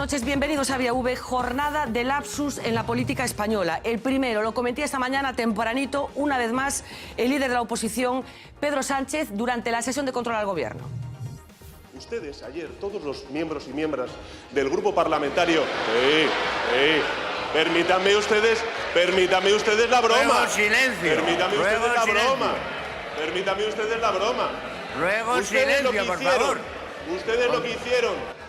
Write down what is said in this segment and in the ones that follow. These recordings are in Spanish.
noches, bienvenidos a Vía V. Jornada de lapsus en la política española. El primero, lo comenté esta mañana tempranito, una vez más, el líder de la oposición, Pedro Sánchez, durante la sesión de control al gobierno. Ustedes, ayer, todos los miembros y miembros del grupo parlamentario... Permítanme ustedes la broma. Ruego silencio. Permítanme ustedes Ruego la silencio. broma. Permítanme ustedes la broma. Ruego Ustedes silencio, por favor. Ustedes lo que hicieron.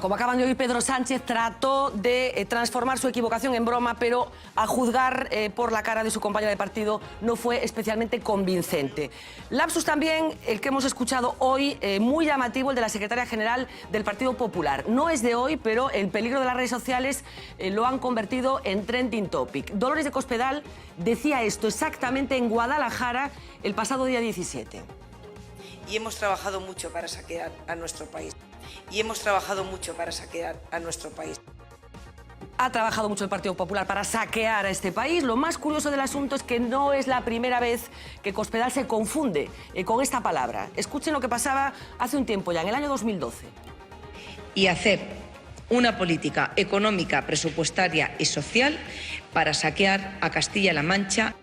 Como acaban de oír, Pedro Sánchez trató de transformar su equivocación en broma, pero a juzgar por la cara de su compañera de partido no fue especialmente convincente. Lapsus también, el que hemos escuchado hoy, muy llamativo, el de la secretaria general del Partido Popular. No es de hoy, pero el peligro de las redes sociales lo han convertido en trending topic. Dolores de Cospedal decía esto exactamente en Guadalajara el pasado día 17. Y hemos trabajado mucho para saquear a nuestro país. Ha trabajado mucho el Partido Popular para saquear a este país. Lo más curioso del asunto es que no es la primera vez que Cospedal se confunde con esta palabra. Escuchen lo que pasaba hace un tiempo ya, en el año 2012. Y hacer una política económica, presupuestaria y social para saquear a Castilla-La Mancha.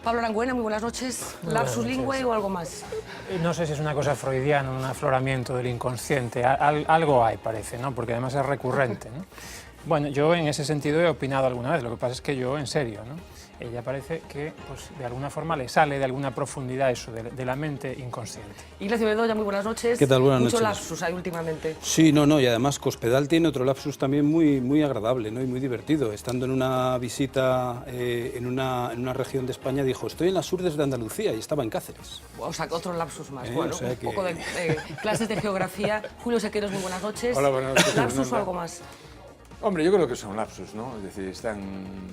Pablo Arangüena, muy buenas noches. ¿Lapsus lingüe o algo más? No sé si es una cosa freudiana, un afloramiento del inconsciente. Algo hay, parece, ¿no? Porque además es recurrente, ¿no? Bueno, yo en ese sentido he opinado alguna vez, lo que pasa es que yo, en serio, ¿no? Ella parece que, pues, de alguna forma le sale de alguna profundidad eso, de la mente inconsciente. Ignacio Bedoya, muy buenas noches. ¿Qué tal? Buenas noches. Mucho lapsus hay últimamente. Sí, no, y además Cospedal tiene otro lapsus también muy agradable, ¿no? Y muy divertido. Estando en una visita en una región de España, dijo, estoy en las urdes de Andalucía, y estaba en Cáceres. O sea, otro lapsus más. Bueno, o sea un poco de clases de geografía. Julio Sequeros, muy buenas noches. Hola, buenas noches. ¿Lapsus o algo más? Hombre, yo creo que son lapsus, ¿no? Es decir, están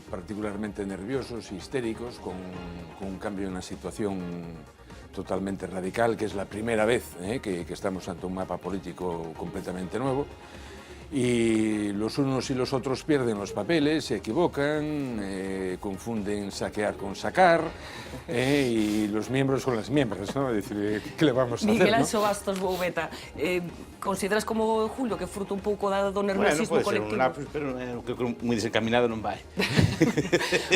particularmente nerviosos, histéricos, con un cambio en la situación totalmente radical, que es la primera vez que estamos ante un mapa político completamente nuevo. Y los unos y los otros pierden los papeles, se equivocan, confunden saquear con sacar, y los miembros son las miembros, ¿no? Es decir, ¿qué le vamos a hacer? Miguel Anxo Bastos Boubeta, consideras como Julio que fruto un pouco do nerviosismo colectivo? Bueno, puede ser un lapsus, pero creo que muy desencaminado non vai.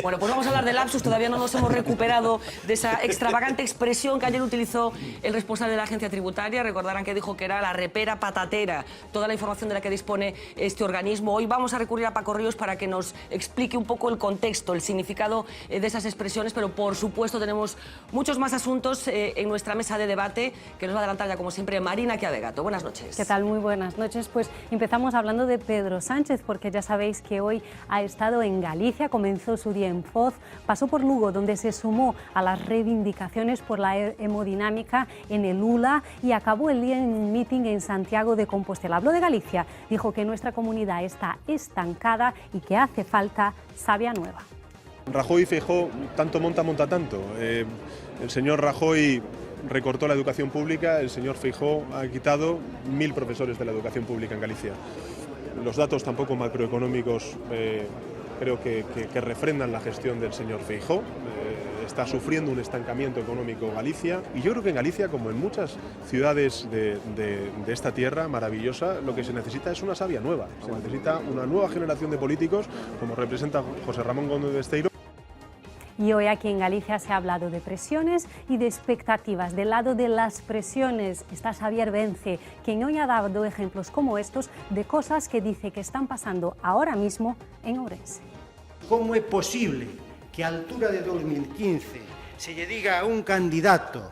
Bueno, pues vamos a hablar de lapsus. Todavía no nos hemos recuperado de esa extravagante expresión que ayer utilizó el responsable de la agencia tributaria. Recordarán que dijo que era la repera patatera toda la información de la que dispone este organismo. Hoy vamos a recurrir a Paco Ríos para que nos explique un poco el contexto, el significado de esas expresiones, pero por supuesto tenemos muchos más asuntos en nuestra mesa de debate que nos va a adelantar ya como siempre Marina Chiavegato. Buenas noches. ¿Qué tal? Muy buenas noches. Pues empezamos hablando de Pedro Sánchez, porque ya sabéis que hoy ha estado en Galicia, comenzó su día en Foz, pasó por Lugo, donde se sumó a las reivindicaciones por la hemodinámica en el ULA, y acabó el día en un meeting en Santiago de Compostela. Habló de Galicia, dijo que nuestra comunidad está estancada y que hace falta savia nueva. Rajoy y Feijóo, tanto monta tanto. El señor Rajoy recortó la educación pública, el señor Feijóo ha quitado 1000 profesores de la educación pública en Galicia. Los datos tampoco macroeconómicos creo que refrendan la gestión del señor Feijóo. Está sufriendo un estancamiento económico Galicia, y yo creo que en Galicia, como en muchas ciudades de esta tierra maravillosa, lo que se necesita es una savia nueva. Se necesita una nueva generación de políticos, como representa José Ramón Gómez Besteiro. Y hoy aquí en Galicia se ha hablado de presiones y de expectativas. Del lado de las presiones está Xavier Vence, quien hoy ha dado ejemplos como estos de cosas que dice que están pasando ahora mismo en Ourense. ¿Cómo é posible que a altura de 2015 se lle diga a un candidato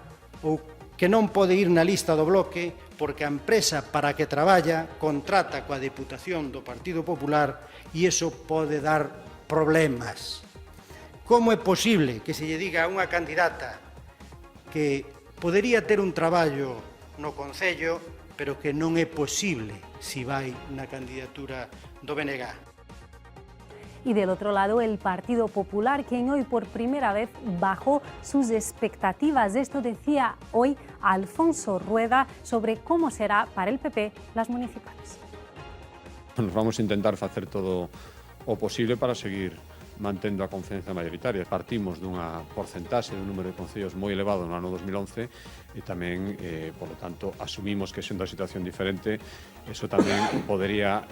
ou que non pode ir na lista do Bloque porque a empresa para que traballa contrata coa Deputación do Partido Popular e iso pode dar problemas? Como é posible que se lle diga a unha candidata que podería ter un traballo no Concello, pero que non é posible si vai na candidatura do BNG? Y del otro lado, el Partido Popular, quien hoy por primera vez bajó sus expectativas. Esto decía hoy Alfonso Rueda sobre cómo será para el PP las municipales. Nos vamos a intentar hacer todo o posible para seguir mantendo a confianza maioritaria. Partimos dunha porcentaxe dun número de concellos moi elevado no ano 2011 e tamén, por lo tanto, asumimos que sendo a situación diferente, eso tamén podería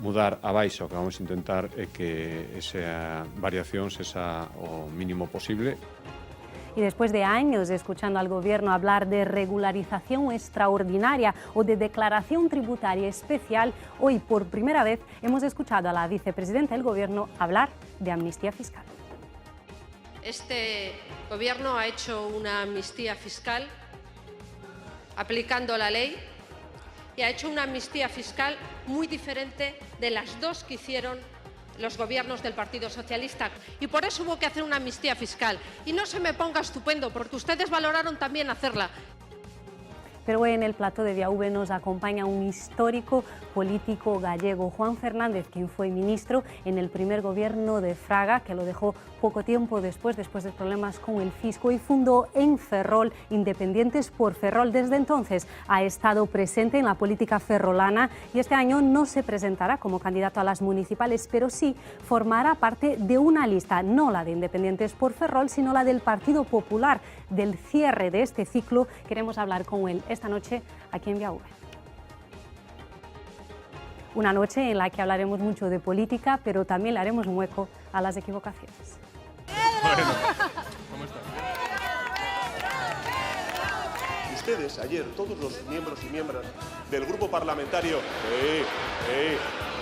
mudar abaixo. O que vamos a intentar é que esa variación sexa o mínimo posible. Y después de años escuchando al Gobierno hablar de regularización extraordinaria o de declaración tributaria especial, hoy por primera vez hemos escuchado a la vicepresidenta del Gobierno hablar de amnistía fiscal. Este Gobierno ha hecho una amnistía fiscal aplicando la ley y ha hecho una amnistía fiscal muy diferente de las dos que hicieron los gobiernos del Partido Socialista, y por eso hubo que hacer una amnistía fiscal. Y no se me ponga estupendo, porque ustedes valoraron también hacerla. Pero hoy en el plató de Vía V nos acompaña un histórico político gallego, Juan Fernández, quien fue ministro en el primer gobierno de Fraga, que lo dejó poco tiempo después de problemas con el fisco, y fundó en Ferrol Independientes por Ferrol. Desde entonces ha estado presente en la política ferrolana y este año no se presentará como candidato a las municipales, pero sí formará parte de una lista, no la de Independientes por Ferrol, sino la del Partido Popular. Del cierre de este ciclo queremos hablar con él esta noche aquí en Vía V. Una noche en la que hablaremos mucho de política, pero también le haremos un hueco a las equivocaciones. Bueno, ¿cómo está? Ustedes ayer, todos los miembros y miembros del grupo parlamentario...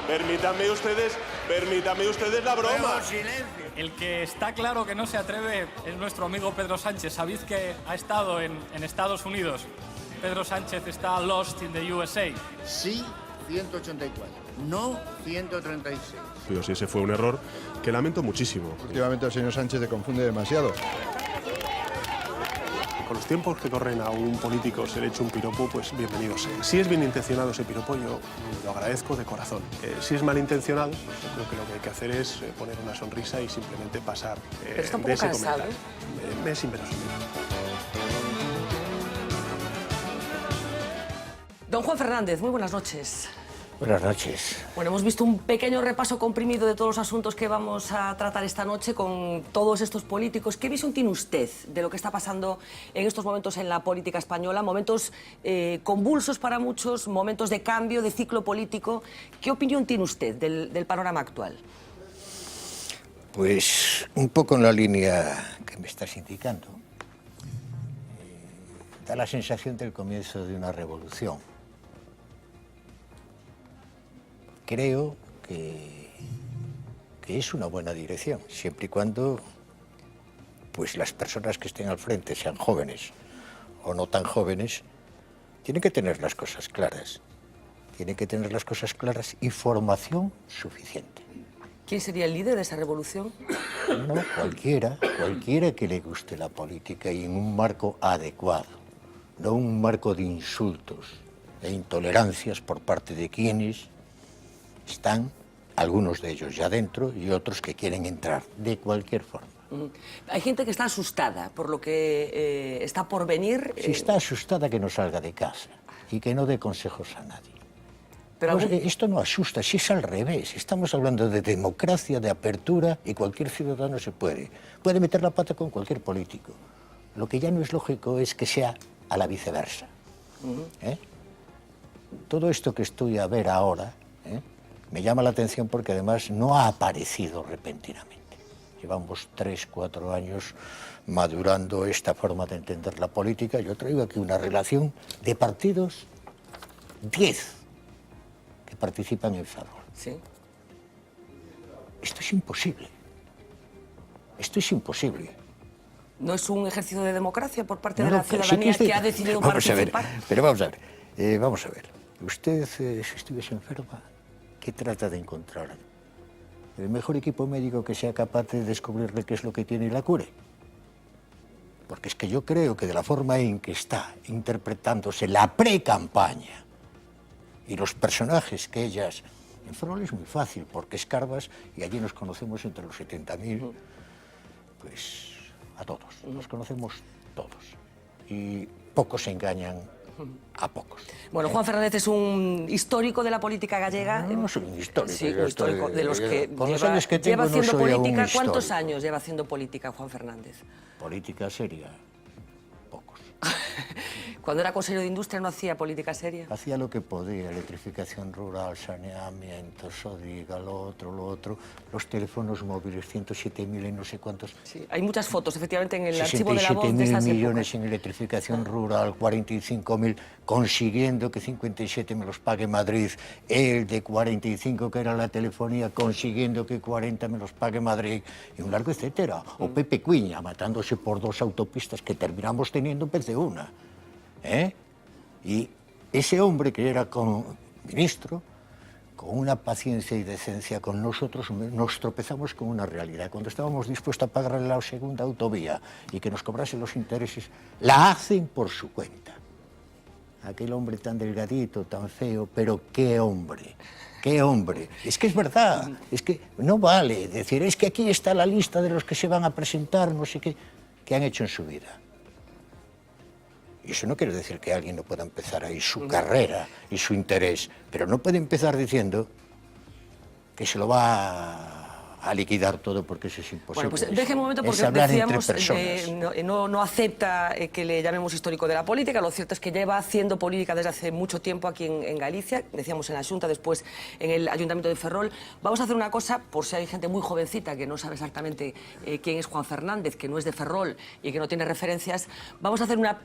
Permítanme ustedes la broma. El que está claro que no se atreve es nuestro amigo Pedro Sánchez. Sabéis que ha estado en Estados Unidos. Pedro Sánchez está lost in the USA. Sí, 184, no 136. Pero si ese fue un error que lamento muchísimo. Últimamente el señor Sánchez se confunde demasiado. Con los tiempos que corren a un político se le echa un piropo, pues bienvenido sea. Si es bien intencionado ese piropo, yo lo agradezco de corazón. Si es malintencionado, pues yo creo que lo que hay que hacer es poner una sonrisa y simplemente pasar Pero está un de poco ese cansado. comentario. Es inverosímil. Don Juan Fernández, muy buenas noches. Buenas noches. Bueno, hemos visto un pequeño repaso comprimido de todos los asuntos que vamos a tratar esta noche con todos estos políticos. ¿Qué visión tiene usted de lo que está pasando en estos momentos en la política española? Momentos convulsos para muchos, momentos de cambio, de ciclo político. ¿Qué opinión tiene usted del panorama actual? Pues un poco en la línea que me estás indicando. Da la sensación del comienzo de una revolución. Creo que es una buena dirección, siempre y cuando pues, las personas que estén al frente, sean jóvenes o no tan jóvenes, tienen que tener las cosas claras. Tienen que tener las cosas claras y formación suficiente. ¿Quién sería el líder de esa revolución? No, cualquiera que le guste la política y en un marco adecuado, no un marco de insultos e intolerancias por parte de quienes están, algunos de ellos ya dentro y otros que quieren entrar, de cualquier forma. Hay gente que está asustada por lo que está por venir. Si está asustada, que no salga de casa y que no dé consejos a nadie. Pero esto no asusta, si es al revés. Estamos hablando de democracia, de apertura, y cualquier ciudadano se puede meter la pata con cualquier político. Lo que ya no es lógico es que sea a la viceversa. Todo esto que estoy a ver ahora me llama la atención porque además no ha aparecido repentinamente. Llevamos 3, 4 años madurando esta forma de entender la política. Yo traigo aquí una relación de partidos, 10 que participan en Ferrol. Sí. Esto es imposible. Esto es imposible. ¿No es un ejercicio de democracia por parte de la ciudadanía que ha decidido participar? Pero vamos a ver. Usted, si estuviese enferma, ¿qué trata de encontrar? El mejor equipo médico que sea capaz de descubrirle qué es lo que tiene y la cure. Porque es que yo creo que de la forma en que está interpretándose la pre-campaña y los personajes que ellas... En Ferrol es muy fácil, porque escarbas y allí nos conocemos entre los 70.000, pues a todos, nos conocemos todos. Y pocos se engañan a pocos. Bueno, Juan Fernández es un histórico de la política gallega. No soy un histórico. Sí, un histórico de los que con los años que tengo, lleva haciendo no soy aún política. histórico. ¿Cuántos años lleva haciendo política Juan Fernández? Política seria. Cuando era consejero de Industria no hacía política seria. Hacía lo que podía, electrificación rural, saneamiento, Sodiga, lo otro, los teléfonos móviles, 107.000 y no sé cuántos. Sí, hay muchas fotos, efectivamente, en el archivo de La Voz de 67.000 esas millones épocas. en electrificación rural, 45.000, consiguiendo que 57 me los pague Madrid, el de 45 que era la telefonía, consiguiendo que 40 me los pague Madrid, y un largo etcétera. O Pepe Cuiña, matándose por 2 autopistas que terminamos teniendo en vez de una. Y ese hombre que era como ministro, con una paciencia y decencia con nosotros, nos tropezamos con una realidad. Cuando estábamos dispuestos a pagar la segunda autovía y que nos cobrasen los intereses, la hacen por su cuenta. Aquel hombre tan delgadito, tan feo, pero qué hombre. ¡Qué hombre! Es que es verdad, es que no vale decir, es que aquí está la lista de los que se van a presentar, no sé qué, que han hecho en su vida. Y eso no quiere decir que alguien no pueda empezar ahí su carrera y su interés, pero no puede empezar diciendo que se lo va a liquidar todo porque eso es imposible. Bueno, pues deje un momento porque decíamos no acepta que le llamemos histórico de la política. Lo cierto es que lleva haciendo política desde hace mucho tiempo aquí en Galicia, decíamos en la Xunta, después en el Ayuntamiento de Ferrol. Vamos a hacer una cosa, por si hay gente muy jovencita que no sabe exactamente quién es Juan Fernández, que no es de Ferrol y que no tiene referencias. Vamos a hacer una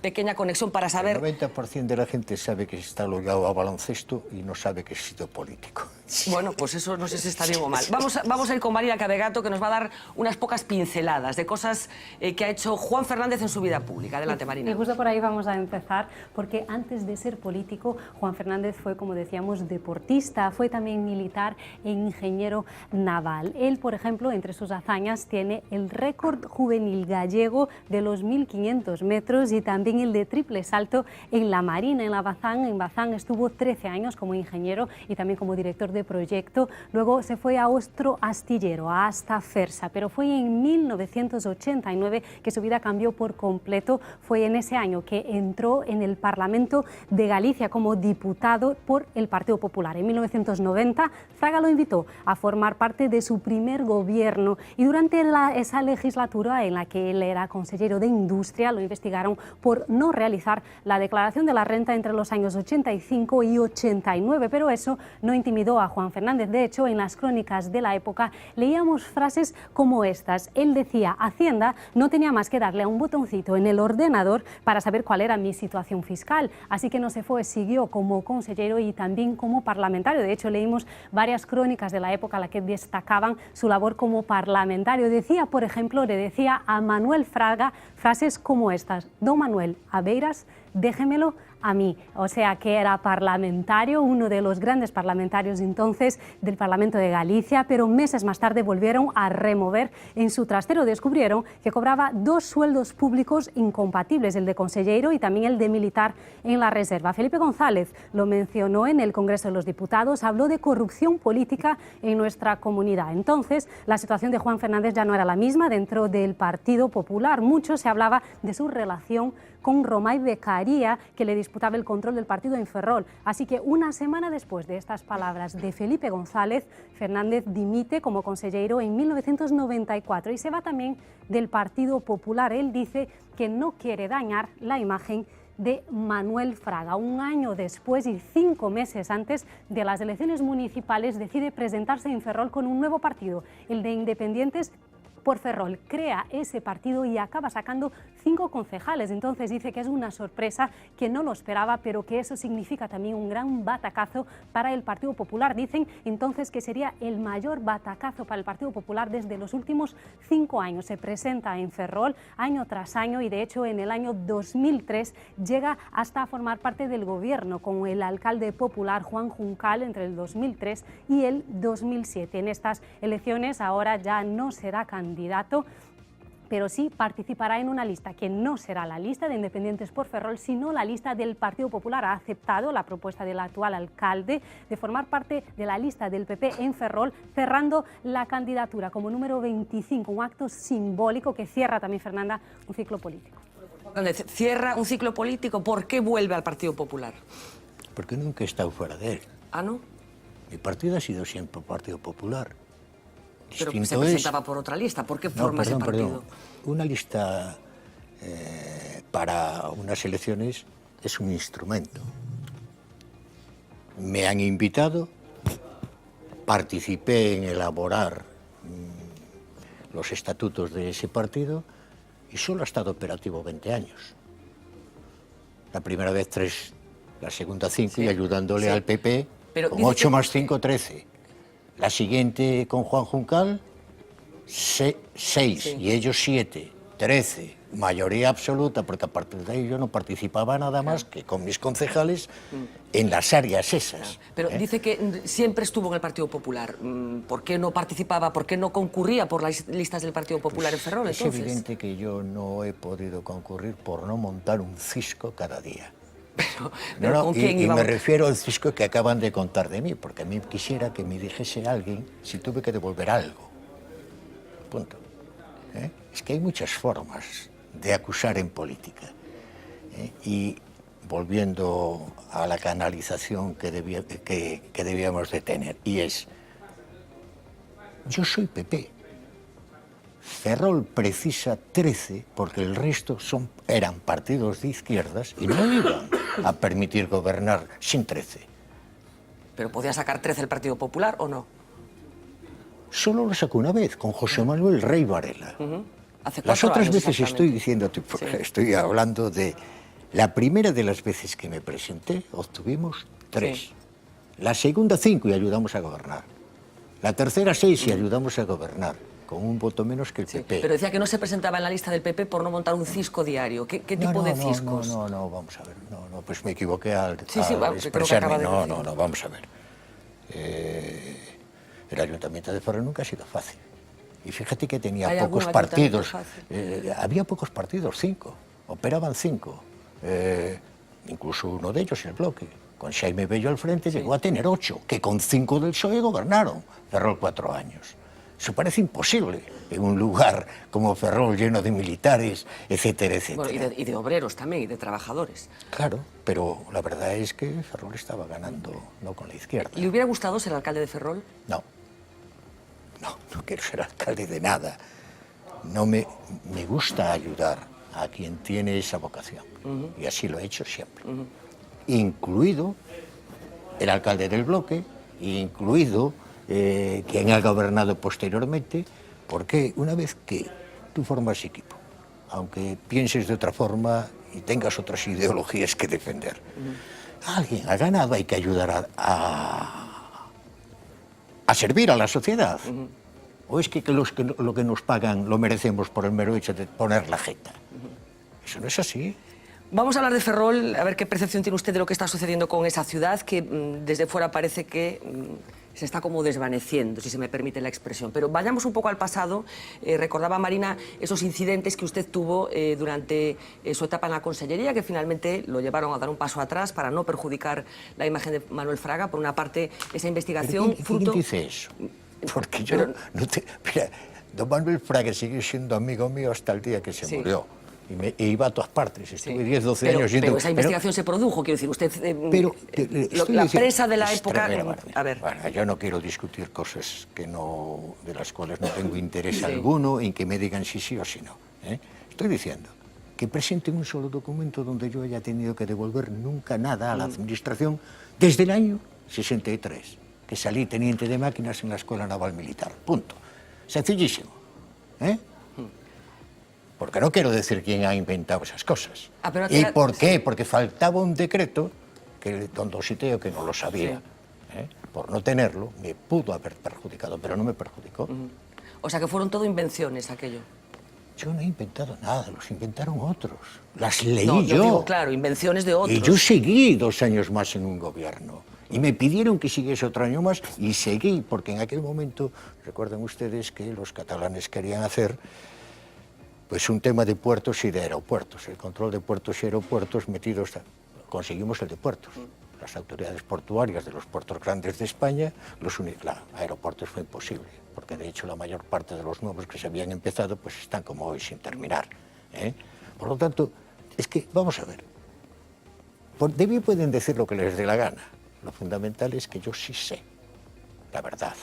pequeña conexión para saber... El 90% de la gente sabe que está ligado a baloncesto y no sabe que ha sido político. Bueno, pues eso no sé si está bien o mal. Vamos a ir con María Cabegato, que nos va a dar unas pocas pinceladas de cosas que ha hecho Juan Fernández en su vida pública. Adelante, Marina. Y justo por ahí vamos a empezar, porque antes de ser político, Juan Fernández fue, como decíamos, deportista, fue también militar e ingeniero naval. Él, por ejemplo, entre sus hazañas tiene el récord juvenil gallego de los 1.500 metros y también el de triple salto en la Marina, en Bazán. En Bazán estuvo 13 años como ingeniero y también como director de proyecto. Luego se fue a Ostro Astillero, a Astafersa, pero fue en 1989 que su vida cambió por completo. Fue en ese año que entró en el Parlamento de Galicia como diputado por el Partido Popular. En 1990, Fraga lo invitó a formar parte de su primer gobierno y durante esa legislatura en la que él era consejero de Industria, lo investigaron por no realizar la declaración de la renta entre los años 85 y 89, pero eso no intimidó a Juan Fernández. De hecho, en las crónicas de la época leíamos frases como estas. Él decía, Hacienda no tenía más que darle a un botoncito en el ordenador para saber cuál era mi situación fiscal, así que no se fue, siguió como consejero y también como parlamentario. De hecho, leímos varias crónicas de la época en la que destacaban su labor como parlamentario. Decía, por ejemplo, le decía a Manuel Fraga frases como estas: don Manuel, a Beiras, déjemelo a mí. O sea que era parlamentario, uno de los grandes parlamentarios entonces del Parlamento de Galicia, pero meses más tarde volvieron a remover en su trastero. Descubrieron que cobraba 2 sueldos públicos incompatibles, el de consejero y también el de militar en la reserva. Felipe González lo mencionó en el Congreso de los Diputados, habló de corrupción política en nuestra comunidad. Entonces, la situación de Juan Fernández ya no era la misma dentro del Partido Popular. Mucho se hablaba de su relación con Romay Beccaria, que le disputaba el control del partido en Ferrol. Así que una semana después de estas palabras de Felipe González, Fernández dimite como consejero en 1994 y se va también del Partido Popular. Él dice que no quiere dañar la imagen de Manuel Fraga. Un año después y 5 meses antes de las elecciones municipales decide presentarse en Ferrol con un nuevo partido, el de Independientes por Ferrol. Crea ese partido y acaba sacando 5 concejales. Entonces dice que es una sorpresa, que no lo esperaba, pero que eso significa también un gran batacazo para el Partido Popular. Dicen entonces que sería el mayor batacazo para el Partido Popular desde los últimos 5 años. Se presenta en Ferrol año tras año y de hecho en el año 2003 llega hasta a formar parte del gobierno con el alcalde popular Juan Juncal entre el 2003 y el 2007. En estas elecciones ahora ya no será candidato, pero sí participará en una lista que no será la lista de Independientes por Ferrol, sino la lista del Partido Popular. Ha aceptado la propuesta del actual alcalde de formar parte de la lista del PP en Ferrol, cerrando la candidatura como número 25, un acto simbólico que cierra también, Fernanda, un ciclo político. Juan Cierra un ciclo político. ¿Por qué vuelve al Partido Popular? Porque nunca he estado fuera de él. ¿Ah, no? Mi partido ha sido siempre Partido Popular. Pero Distinto se presentaba por otra lista. ¿Por qué forma ese partido? Una lista para unas elecciones es un instrumento. Me han invitado, participé en elaborar los estatutos de ese partido y solo ha estado operativo 20 años. La primera vez 3, la segunda 5 y ayudándole al PP con 8 más 5, 13. La siguiente con Juan Juncal, 6 y ellos 7, 13. Mayoría absoluta, porque a partir de ahí yo no participaba nada más que con mis concejales en las áreas esas. Pero dice que siempre estuvo en el Partido Popular. ¿Por qué no participaba, por qué no concurría por las listas del Partido Popular en Ferrol, entonces? Es evidente que yo no he podido concurrir por no montar un cisco cada día. Pero ¿con quién y íbamos? me refiero al cisco que acaban de contar de mí, porque a mí quisiera que me dijese alguien si tuve que devolver algo. Punto. Es que hay muchas formas de acusar en política. Y volviendo a la canalización que debíamos de tener, y es, yo soy PP. Ferrol precisa 13 porque el resto eran partidos de izquierdas y no iban a permitir gobernar sin 13. ¿Pero podía sacar 13 el Partido Popular o no? Solo lo sacó una vez, con José Manuel Rey Varela. Hace 4 Las otras años, veces estoy diciéndote, porque estoy hablando de la primera de las veces que me presenté, obtuvimos 3. Sí. La segunda 5 y ayudamos a gobernar. La tercera 6 y ayudamos a gobernar, con un voto menos que el PP. Pero decía que no se presentaba en la lista del PP por no montar un cisco diario. ¿Qué tipo de ciscos? No, vamos a ver. No, pues me equivoqué al expresarme. No, vamos a ver. El Ayuntamiento de Ferrol nunca ha sido fácil. Y fíjate que tenía pocos partidos. Había pocos partidos, 5. Operaban 5. Incluso uno de ellos, el Bloque, con Xaime Bello al frente, llegó a tener 8, que con 5 del PSOE gobernaron Ferrol 4 años. Eso parece imposible en un lugar como Ferrol, lleno de militares, etcétera, etcétera. Bueno, y de obreros también, y de trabajadores. Claro, pero la verdad es que Ferrol estaba ganando, no con la izquierda. ¿Le hubiera gustado ser alcalde de Ferrol? No quiero ser alcalde de nada. No me gusta ayudar a quien tiene esa vocación. Y así lo he hecho siempre. Incluido el alcalde del Bloque, incluido quien ha gobernado posteriormente, porque una vez que tú formas equipo, aunque pienses de otra forma y tengas otras ideologías que defender, alguien ha ganado, hay que ayudar a servir a la sociedad. ¿O es que lo que nos pagan lo merecemos por el mero hecho de poner la jeta? Eso no es así. Vamos a hablar de Ferrol, a ver qué percepción tiene usted de lo que está sucediendo con esa ciudad, que desde fuera parece que se está como desvaneciendo, si se me permite la expresión. Pero vayamos un poco al pasado. Recordaba Marina esos incidentes que usted tuvo durante su etapa en la Consellería, que finalmente lo llevaron a dar un paso atrás para no perjudicar la imagen de Manuel Fraga. Por una parte, esa investigación... ¿Quién dice eso? Porque yo Mira, don Manuel Fraga sigue siendo amigo mío hasta el día que se murió. Y iba a todas partes, estuve 10, 12 años yendo... Pero esa investigación se produjo, quiero decir, usted... la prensa de la época... A ver. Bueno, yo no quiero discutir cosas de las cuales no tengo interés alguno en que me digan sí o sí no. Estoy diciendo que presenten un solo documento donde yo haya tenido que devolver nunca nada a la administración desde el año 63, que salí teniente de máquinas en la Escuela Naval Militar. Punto. Sencillísimo. Porque no quiero decir quién ha inventado esas cosas. ¿Y por qué? Porque faltaba un decreto que don Dositeo, que no lo sabía, por no tenerlo, me pudo haber perjudicado, pero no me perjudicó. O sea que fueron todo invenciones aquello. Yo no he inventado nada, los inventaron otros. Las leí yo. Digo, claro, invenciones de otros. Y yo seguí 2 años más en un gobierno. Y me pidieron que siguiese otro año más y seguí, porque en aquel momento, recuerden ustedes que los catalanes querían hacer pues un tema de puertos y de aeropuertos, el control de puertos y aeropuertos metidos, conseguimos el de puertos. Las autoridades portuarias de los puertos grandes de España, aeropuertos fue imposible, porque de hecho la mayor parte de los nuevos que se habían empezado pues están como hoy sin terminar. Por lo tanto, Es que, vamos a ver, de mí pueden decir lo que les dé la gana. Lo fundamental es que yo sí sé la verdad.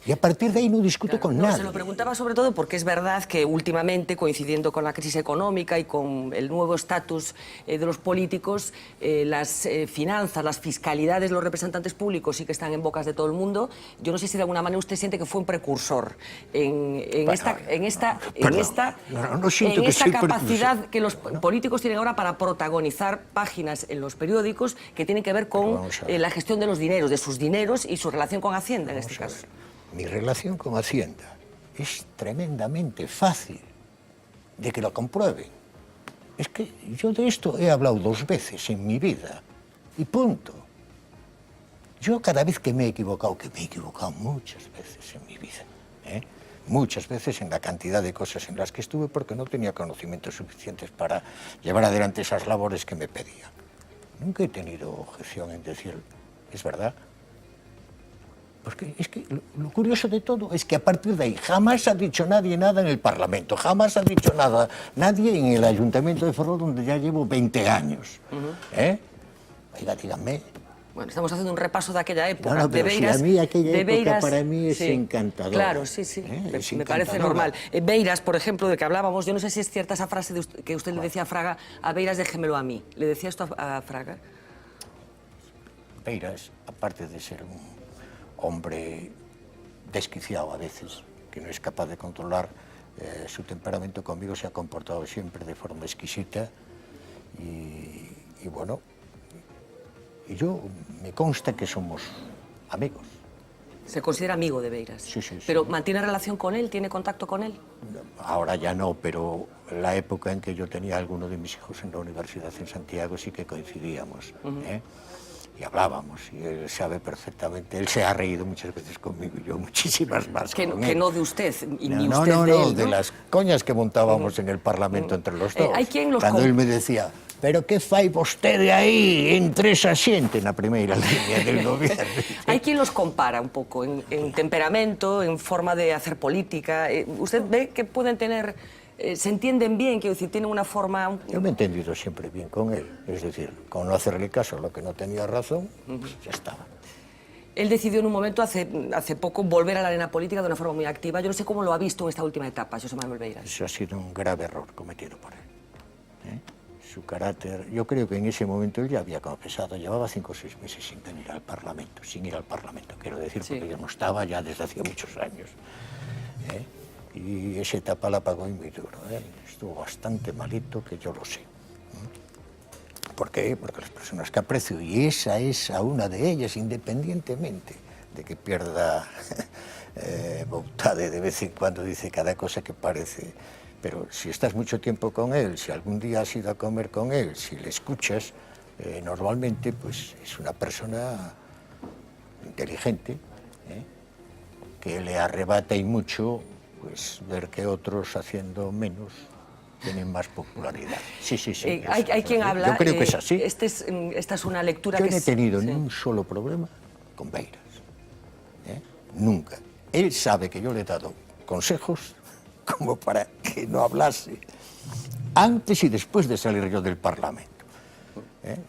Y a partir de ahí no discuto con nadie. Se lo preguntaba sobre todo porque es verdad que últimamente, coincidiendo con la crisis económica y con el nuevo estatus de los políticos, las finanzas, las fiscalidades, los representantes públicos sí que están en bocas de todo el mundo. Yo no sé si de alguna manera usted siente que fue un precursor en esta capacidad que los políticos tienen ahora para protagonizar páginas en los periódicos que tienen que ver con la gestión de los dineros, de sus dineros y su relación con Hacienda en este caso. Mi relación con Hacienda es tremendamente fácil de que lo comprueben. Es que yo de esto he hablado 2 veces en mi vida y punto. Yo cada vez que me he equivocado, muchas veces en mi vida, muchas veces en la cantidad de cosas en las que estuve porque no tenía conocimientos suficientes para llevar adelante esas labores que me pedían. Nunca he tenido objeción en decir, es verdad. Porque es que lo curioso de todo es que a partir de ahí jamás ha dicho nadie nada en el Parlamento, jamás ha dicho nada nadie en el Ayuntamiento de Ferrol, donde ya llevo 20 años. Oiga, díganme. Bueno, estamos haciendo un repaso de aquella época. No, pero de Beiras, si a mí aquella época Beiras, para mí es encantadora. Claro, sí, me parece normal. Beiras, por ejemplo, de que hablábamos, yo no sé si es cierta esa frase que usted le decía a Fraga, a Beiras déjemelo a mí. ¿Le decía esto a Fraga? Beiras, aparte de ser un hombre desquiciado a veces, que no es capaz de controlar su temperamento, conmigo se ha comportado siempre de forma exquisita y bueno, y yo me consta que somos amigos. ¿Se considera amigo de Beiras? Sí. ¿Pero mantiene relación con él? ¿Tiene contacto con él? Ahora ya no, pero la época en que yo tenía a alguno de mis hijos en la universidad en Santiago sí que coincidíamos. Y hablábamos, y él sabe perfectamente, él se ha reído muchas veces conmigo y yo muchísimas más que con él. no de usted, y ni No, usted no, de él, ¿no? de las coñas que montábamos en el Parlamento entre los dos. Hay quien los Cuando él me decía, pero que fai vostede aí entre esa xente na primeira línea del gobierno. Hay quien los compara un poco en temperamento, en forma de hacer política. ¿Usted ve que pueden tener... se entienden bien, quiero decir, tienen una forma... Yo me he entendido siempre bien con él, es decir, con no hacerle caso a lo que no tenía razón, pues ya estaba. Él decidió en un momento, hace poco, volver a la arena política de una forma muy activa. Yo no sé cómo lo ha visto en esta última etapa, José Manuel Beiras. Eso ha sido un grave error cometido por él. Su carácter, yo creo que en ese momento él ya había confesado, llevaba 5 o 6 meses sin venir al Parlamento, quiero decir, porque yo no estaba ya desde hacía muchos años. Y esa etapa la pagó muy duro. Estuvo bastante malito, que yo lo sé. ¿Por qué? Porque las personas que aprecio, y esa es a una de ellas, independientemente de que pierda Boutade de vez en cuando, dice cada cosa que parece. Pero si estás mucho tiempo con él, si algún día has ido a comer con él, si le escuchas, normalmente pues es una persona inteligente, que le arrebata y mucho pues ver que otros haciendo menos tienen más popularidad. Sí. Hay quien habla... Yo creo que es así. Esta es una lectura Yo que... no he tenido ni un solo problema con Beiras. Nunca. Él sabe que yo le he dado consejos como para que no hablase antes y después de salir yo del Parlamento.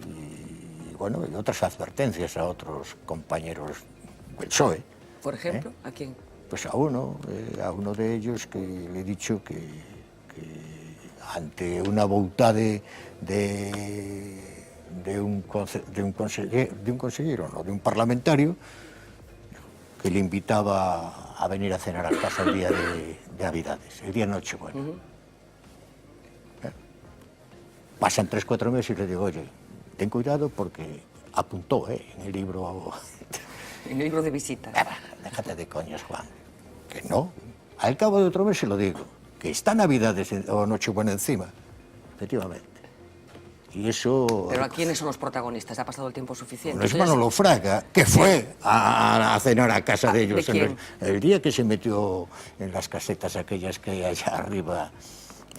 Y bueno, y otras advertencias a otros compañeros del PSOE. Por ejemplo, ¿a quién? Pues a uno de ellos que le he dicho que ante una Boutade de un consejero, no, de un parlamentario, que le invitaba a venir a cenar a casa el día de Navidades, el día Nochebuena. Pasan 3 o 4 meses y le digo, oye, ten cuidado porque apuntó en el libro... En el libro de visita. Déjate de coñas, Juan. Que no. Al cabo de otro mes se lo digo. Que está Navidades o Nochebuena encima. Efectivamente. Y eso... Pero ¿a quiénes son los protagonistas? ¿Ha pasado el tiempo suficiente? No es Manolo Fraga, que fue a cenar a casa de ellos. ¿De quién? El día que se metió en las casetas aquellas que hay allá arriba,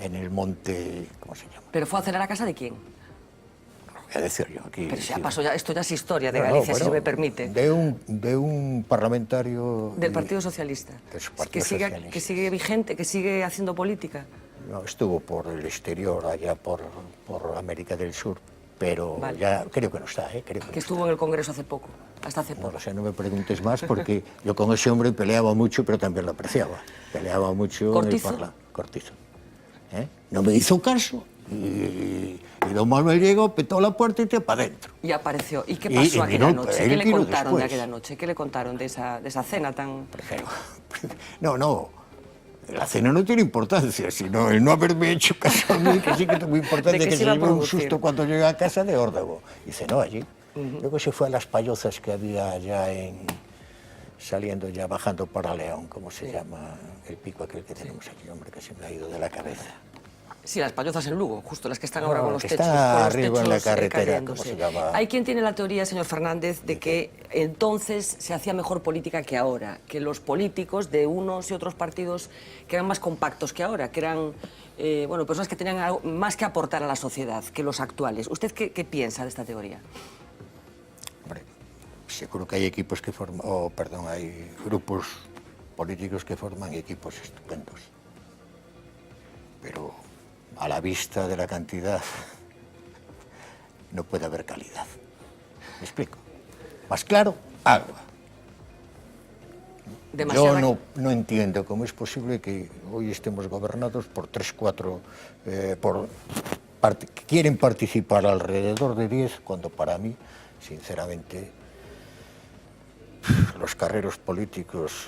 en el monte... ¿Cómo se llama? ¿Pero fue a cenar a casa de quién? Voy a decir yo aquí. Pero ya pasó, esto ya es historia de Galicia, si se me permite. De un parlamentario... Del Partido Socialista. De su Partido Socialista. Que sigue vigente, que sigue haciendo política. No, estuvo por el exterior, allá por América del Sur, pero ya creo que no está, creo que estuvo en el Congreso hace poco, hasta hace poco. No lo sé, no me preguntes más, porque yo con ese hombre peleaba mucho, pero también lo apreciaba. Peleaba mucho ¿Cortizo? en el Parlamento. Cortizo. No me hizo caso, y don Manuel llegó, petó la puerta y te para adentro. Y apareció. ¿Y qué pasó aquella noche? ¿Qué le contaron de aquella noche? ¿Qué le contaron de esa cena tan...? No, la cena no tiene importancia, sino el no haberme hecho caso a mí, que sí que es muy importante, que se llevó un susto cuando llegué a casa de órdago. Y cenó allí. Luego se fue a las payozas que había allá saliendo ya, bajando para León, ¿cómo se llama? El pico aquel que tenemos aquí, hombre, que se me ha ido de la cabeza. Sí, las payozas en Lugo, justo las que están ahora con los techos. Está arriba en la carretera, ¿cómo se llama? Hay quien tiene la teoría, señor Fernández, de que entonces se hacía mejor política que ahora, que los políticos de unos y otros partidos que eran más compactos que ahora, que eran personas que tenían algo más que aportar a la sociedad que los actuales. ¿Usted qué piensa de esta teoría? Hombre, seguro que hay equipos que forman, hay grupos políticos que forman equipos estupendos, pero a la vista de la cantidad no puede haber calidad. ¿Me explico? Más claro, agua. Demasiada... Yo no entiendo cómo es posible que hoy estemos gobernados por 3, 4, que quieren participar alrededor de 10, cuando para mí, sinceramente, los carreros políticos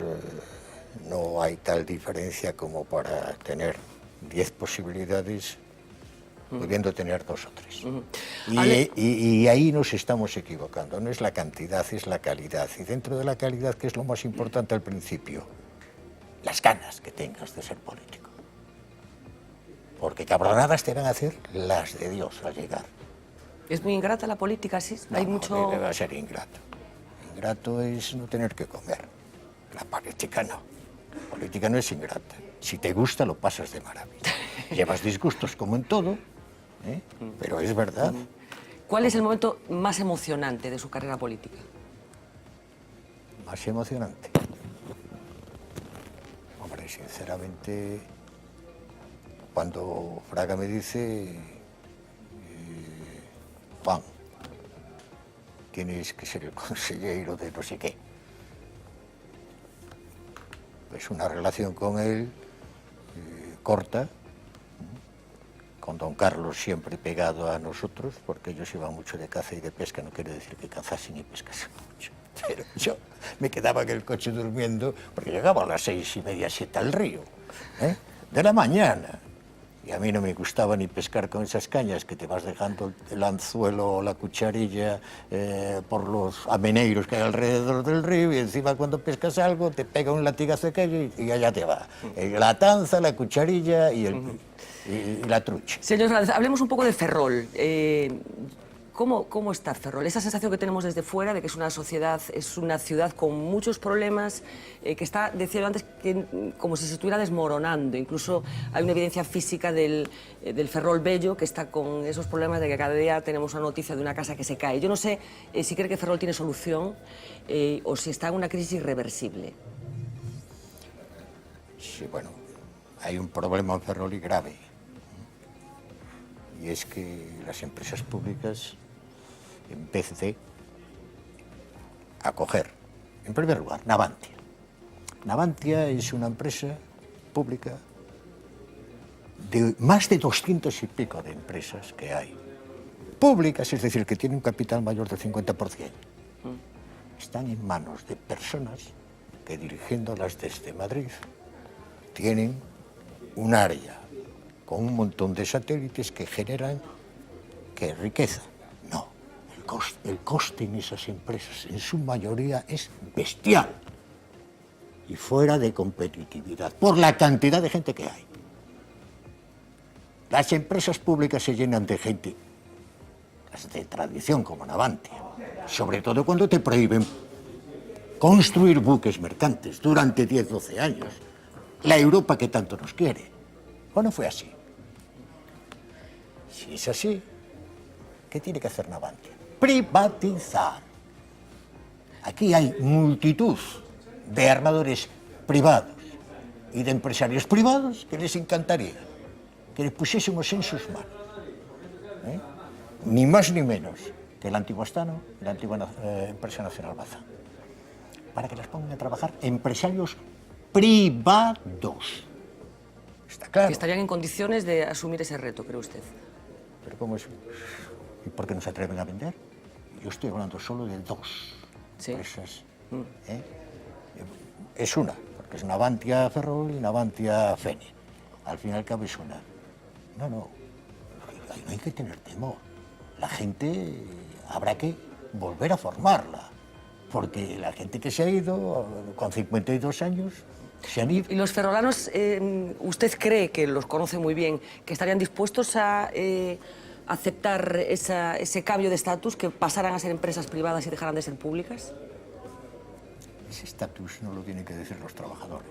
no hay tal diferencia como para tener 10 posibilidades, pudiendo tener 2 o 3. Y ahí nos estamos equivocando. No es la cantidad, es la calidad. Y dentro de la calidad, ¿qué es lo más importante al principio? Las ganas que tengas de ser político. Porque cabronadas te van a hacer las de Dios al llegar. ¿Es muy ingrata la política, sí? Hay mucho... No, va a ser ingrato. Ingrato es no tener que comer. La política no. La política no es ingrata. Si te gusta, lo pasas de maravilla. Llevas disgustos como en todo, pero es verdad. ¿Cuál es el momento más emocionante de su carrera política? Más emocionante. Hombre, sinceramente, cuando Fraga me dice, Juan, tienes que ser el consejero de no sé qué. Es una relación con él corta, con don Carlos siempre pegado a nosotros, porque ellos iban mucho de caza y de pesca, no quiere decir que cazasen y pescasen mucho. Pero yo me quedaba en el coche durmiendo, porque llegaba a las 6:30, 7 al río, de la mañana. Y a mí no me gustaba ni pescar con esas cañas, que te vas dejando el anzuelo o la cucharilla por los ameneiros que hay alrededor del río, y encima cuando pescas algo te pega un latigazo de caña y allá te va. La tanza, la cucharilla y la trucha. Señor Fernández, hablemos un poco de Ferrol. ¿Cómo está Ferrol? Esa sensación que tenemos desde fuera de que es una ciudad con muchos problemas, que está, decía yo antes, como si se estuviera desmoronando. Incluso hay una evidencia física del Ferrol Bello, que está con esos problemas de que cada día tenemos una noticia de una casa que se cae. Yo no sé si cree que Ferrol tiene solución o si está en una crisis irreversible. Sí, bueno, hay un problema en Ferrol y grave. Y es que las empresas públicas, en vez de acoger, en primer lugar, Navantia. Navantia es una empresa pública de más de 200 y pico de empresas que hay. Públicas, es decir, que tienen un capital mayor del 50%. Están en manos de personas que, dirigiéndolas desde Madrid, tienen un área con un montón de satélites que generan, ¿qué? Riqueza. No, el coste en esas empresas, en su mayoría, es bestial y fuera de competitividad, por la cantidad de gente que hay. Las empresas públicas se llenan de gente, las de tradición, como Navantia, sobre todo cuando te prohíben construir buques mercantes durante 10, 12 años. La Europa que tanto nos quiere. ¿O no fue así? Si es así, ¿qué tiene que hacer Navantia? Privatizar. Aquí hay multitud de armadores privados y de empresarios privados que les encantaría que pusiésemos en sus manos, ni más ni menos que el antiguo Astano y la antigua empresa nacional Bazán, para que las pongan a trabajar empresarios privados. Está claro. Que estarían en condiciones de asumir ese reto, cree usted. Pero ¿cómo es? ¿Y por qué no se atreven a vender? Yo estoy hablando solo de dos empresas. Es una, porque es Navantia Ferrol y Navantia Fene. Al fin y al cabo es una. No hay que tener temor. La gente habrá que volver a formarla, porque la gente que se ha ido con 52 años se han ido. ¿Y los ferrolanos, usted cree, que los conoce muy bien, que estarían dispuestos a aceptar ese cambio de estatus, que pasaran a ser empresas privadas y dejaran de ser públicas? Ese estatus no lo tienen que decir los trabajadores.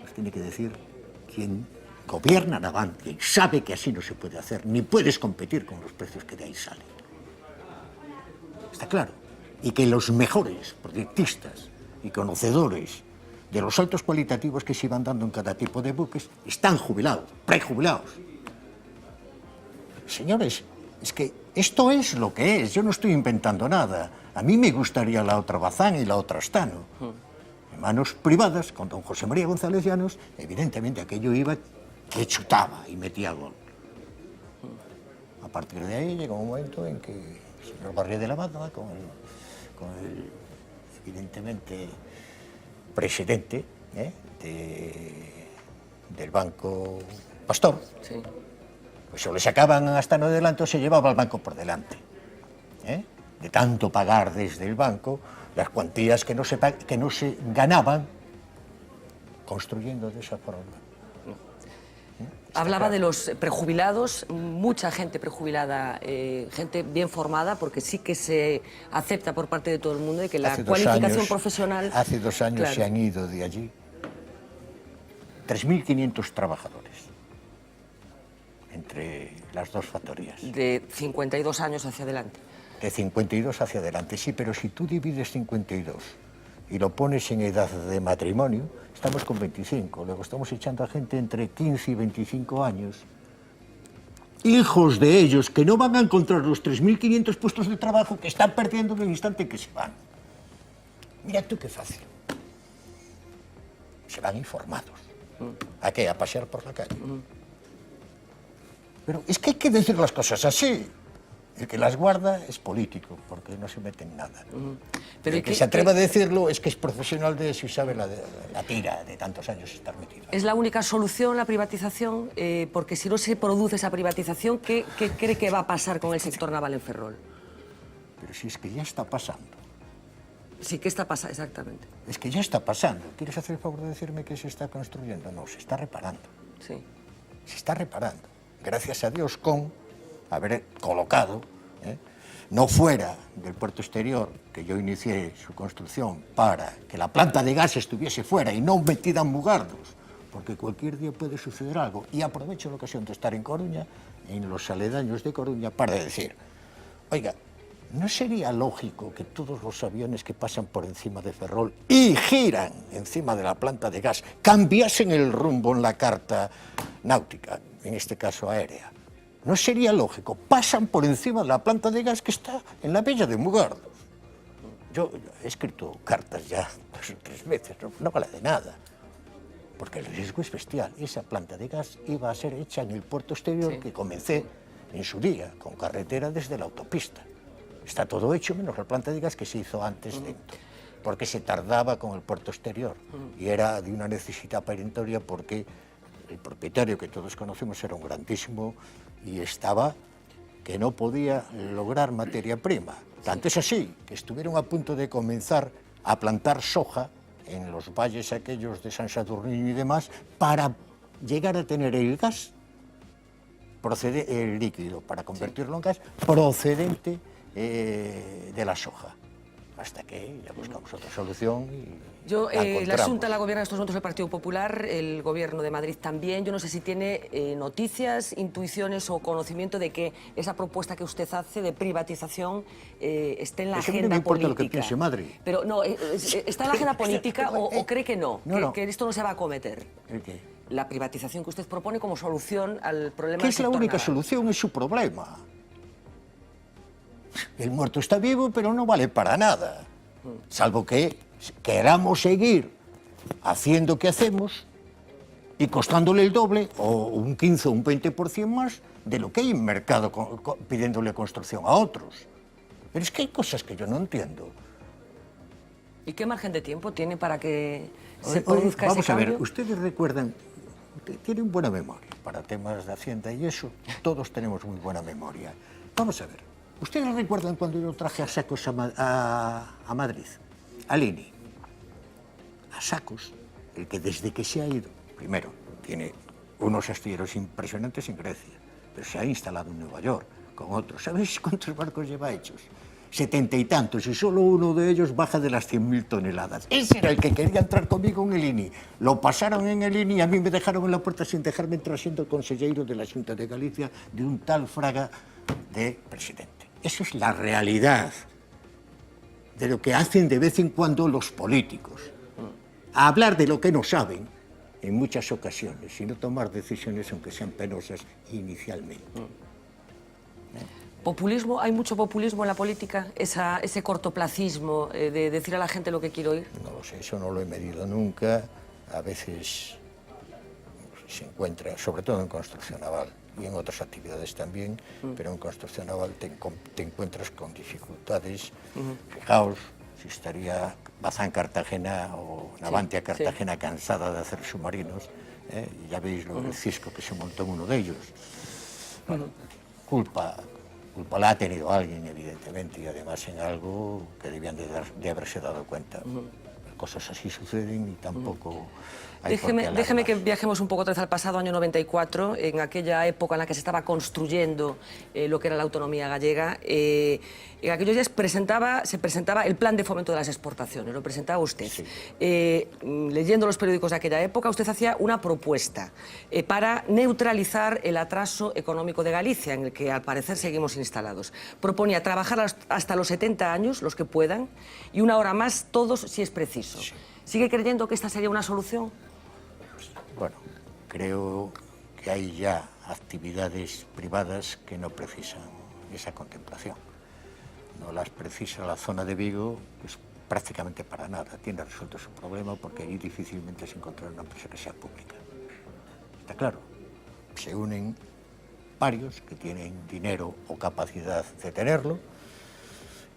Los tiene que decir quien gobierna Navantia y sabe que así no se puede hacer, ni puedes competir con los precios que de ahí salen. Está claro. Y que los mejores proyectistas y conocedores de los saltos cualitativos que se iban dando en cada tipo de buques están jubilados, prejubilados. Señores, es que esto es lo que es, yo no estoy inventando nada. A mí me gustaría la otra Bazán y la otra Astano. En manos privadas, con don José María González Llanos, evidentemente aquello iba que chutaba y metía gol. A partir de ahí llegó un momento en que el señor Barrié de la Mata, con el evidentemente presidente del Banco Pastor, pues o le sacaban a Astano delante o se llevaba al banco por delante. De tanto pagar desde el banco las cuantías que no se ganaban construyendo de esa forma. Hablaba de los prejubilados, mucha gente prejubilada, gente bien formada, porque sí que se acepta por parte de todo el mundo de que la cualificación profesional... Hace 2 años claro, se han ido de allí 3.500 trabajadores, entre las dos factorías. De 52 años hacia adelante. De 52 hacia adelante, sí, pero si tú divides 52 y lo pones en edad de matrimonio, estamos con 25, luego estamos echando a gente entre 15 y 25 años, hijos de ellos que no van a encontrar los 3.500 puestos de trabajo que están perdiendo en el instante en que se van. Mira tú qué fácil. Se van informados. ¿A qué? A pasear por la calle. Pero es que hay que decir las cosas así. El que las guarda es político, porque no se mete en nada. Pero el que se atreva a decirlo es que es profesional de eso y sabe la tira de tantos años estar metido. ¿Es la única solución la privatización? Porque si no se produce esa privatización, ¿qué cree que va a pasar con el sector naval en Ferrol? Pero si es que ya está pasando. Sí, ¿qué está pasando exactamente? Es que ya está pasando. ¿Quieres hacer el favor de decirme que se está construyendo? No, se está reparando. Sí. Se está reparando. Gracias a Dios, con haber colocado, no fuera del puerto exterior, que yo inicié su construcción para que la planta de gas estuviese fuera y no metida en Mugardos, porque cualquier día puede suceder algo. Y aprovecho la ocasión de estar en Coruña, en los aledaños de Coruña, para decir, oiga, ¿no sería lógico que todos los aviones que pasan por encima de Ferrol y giran encima de la planta de gas cambiasen el rumbo en la carta náutica, en este caso aérea? ¿No sería lógico? Pasan por encima de la planta de gas que está en la villa de Mugardos. Yo he escrito cartas ya 2 o 3 veces, no vale de nada, porque el riesgo es bestial. Esa planta de gas iba a ser hecha en el puerto exterior que comencé en su día, con carretera desde la autopista. Está todo hecho menos la planta de gas que se hizo antes dentro, porque se tardaba con el puerto exterior y era de una necesidad perentoria porque el propietario que todos conocemos era un grandísimo y estaba que no podía lograr materia prima. Tanto es así que estuvieron a punto de comenzar a plantar soja en los valles aquellos de San Saturnino y demás para llegar a tener el gas, el líquido, para convertirlo en gas procedente de la soja. Hasta que ya buscamos otra solución y la Xunta la gobierna en estos momentos el Partido Popular, el Gobierno de Madrid también. Yo no sé si tiene noticias, intuiciones o conocimiento de que esa propuesta que usted hace de privatización esté en la agenda política. No me importa lo que piense Madrid. Pero no, ¿está en la agenda política o cree que no? Que esto no se va a acometer. ¿El qué? la privatización que usted propone como solución al problema ¿Qué del es la sector única naval. solución? Es su problema. El muerto está vivo, pero no vale para nada. Salvo que queramos seguir haciendo lo que hacemos y costándole el doble o un 15 o un 20% más de lo que hay en mercado pidiéndole construcción a otros. Pero es que hay cosas que yo no entiendo. ¿Y qué margen de tiempo tiene para que se produzca ese Vamos a cambio? ver, ustedes recuerdan, tienen buena memoria para temas de Hacienda y eso, todos tenemos muy buena memoria. Vamos a ver, ¿ustedes recuerdan cuando yo traje a Sacos a Madrid? A Lini. A Sacos, el que desde que se ha ido, primero, tiene unos astilleros impresionantes en Grecia, pero se ha instalado en Nueva York con otros. ¿Sabéis cuántos barcos lleva hechos? 70 y tantos, y solo uno de ellos baja de las 100.000 toneladas. Ese era el que quería entrar conmigo en el INI. Lo pasaron en el INI y a mí me dejaron en la puerta sin dejarme entrar siendo el consejero de la Xunta de Galicia de un tal Fraga de presidente. Eso es la realidad de lo que hacen de vez en cuando los políticos. A hablar de lo que no saben en muchas ocasiones y no tomar decisiones aunque sean penosas inicialmente. ¿Populismo? ¿Hay mucho populismo en la política? ¿Ese cortoplacismo de decir a la gente lo que quiere oír? No lo sé, eso no lo he medido nunca. A veces se encuentra, sobre todo en construcción naval y en otras actividades también, pero en construcción naval te encuentras con dificultades. Fijaos, si estaría Bazán Cartagena o Navantia Cartagena cansada de hacer submarinos, y ya veis lo del cisco que se montó en uno de ellos. Bueno, culpa la ha tenido alguien, evidentemente, y además en algo que debían de haberse dado cuenta. Cosas así suceden y tampoco hay por qué Déjeme que alarmarse. viajemos un poco otra vez al pasado, año 94, en aquella época en la que se estaba construyendo lo que era la autonomía gallega. En aquellos días se presentaba el plan de fomento de las exportaciones, lo presentaba usted. Sí. Leyendo los periódicos de aquella época, usted hacía una propuesta para neutralizar el atraso económico de Galicia, en el que al parecer seguimos instalados. Proponía trabajar hasta los 70 años, los que puedan, y una hora más todos si es preciso. Sí. ¿Sigue creyendo que esta sería una solución? Bueno, creo que hay ya actividades privadas que no precisan esa contemplación. No las precisa la zona de Vigo, pues prácticamente para nada. Tiene resuelto su problema porque allí difícilmente se encontrará una empresa que sea pública. Está claro. Se unen varios que tienen dinero o capacidad de tenerlo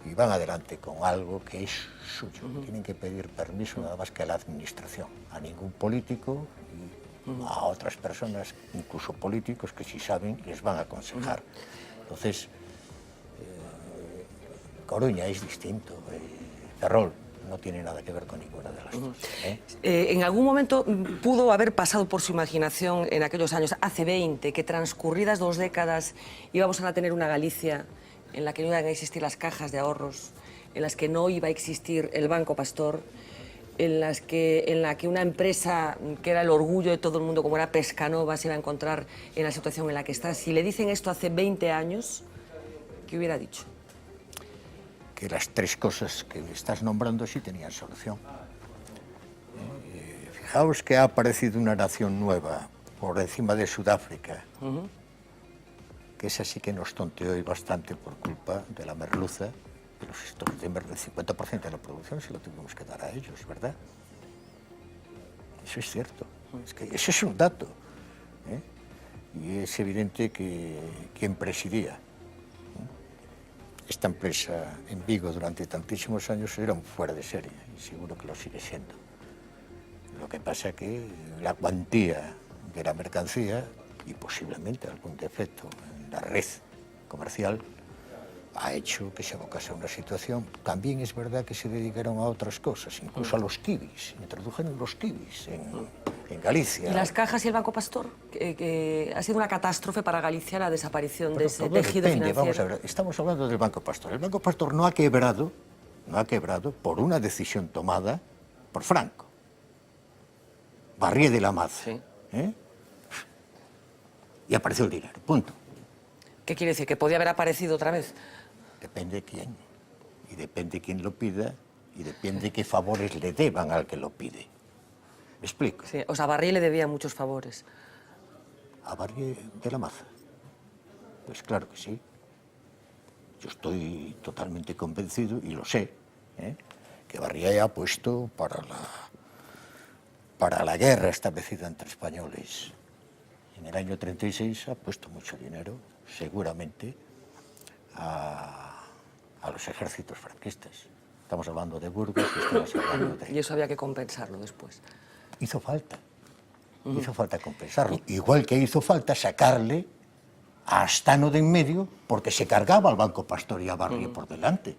y van adelante con algo que es suyo. Tienen que pedir permiso nada más que a la administración, a ningún político y a otras personas, incluso políticos, que si saben les van a aconsejar. Entonces, Coruña es distinto, Ferrol no tiene nada que ver con ninguna de las dos. ¿En algún momento pudo haber pasado por su imaginación en aquellos años, hace 20, que transcurridas 2 décadas íbamos a tener una Galicia en la que no iban a existir las cajas de ahorros, en las que no iba a existir el Banco Pastor, en la que una empresa que era el orgullo de todo el mundo, como era Pescanova, se iba a encontrar en la situación en la que está? Si le dicen esto hace 20 años, ¿qué hubiera dicho? Que las 3 cosas que estás nombrando sí tenían solución. Fijaos que ha aparecido una nación nueva por encima de Sudáfrica, que esa sí que nos tonteó y bastante por culpa de la merluza, de los stocks de merluza. El 50% de la producción se lo tuvimos que dar a ellos, ¿verdad? Eso es cierto. Es que ese es un dato. Y es evidente que quien presidía esta empresa en Vigo durante tantísimos años era un fuera de serie, y seguro que lo sigue siendo. Lo que pasa es que la cuantía de la mercancía y posiblemente algún defecto en la red comercial ha hecho que se abocase a una situación. También es verdad que se dedicaron a otras cosas, incluso a los kibis, introdujeron los kibis en Galicia. ¿Y las cajas y el Banco Pastor? Que ha sido una catástrofe para Galicia la desaparición de ese Todo tejido depende. financiero. Vamos a ver, estamos hablando del Banco Pastor. El Banco Pastor no ha quebrado por una decisión tomada por Franco. Barrié de la Maza. Y apareció el dinero, punto. ¿Qué quiere decir? ¿Que podía haber aparecido otra vez? Depende de quién. Y depende de quién lo pida y depende de qué favores le deban al que lo pide. ¿Me explico? Sí, o sea, a Barrié le debía muchos favores. ¿A Barrié de la Maza? Pues claro que sí. Yo estoy totalmente convencido, y lo sé, que Barrié ha puesto para la guerra establecida entre españoles en el año 36, ha puesto mucho dinero, seguramente, a los ejércitos franquistas. Estamos hablando de Burgos, estamos hablando de... Y eso había que compensarlo después. Hizo falta compensarlo. Igual que hizo falta sacarle a Astano de en medio, porque se cargaba al Banco Pastor y a Barrié por delante.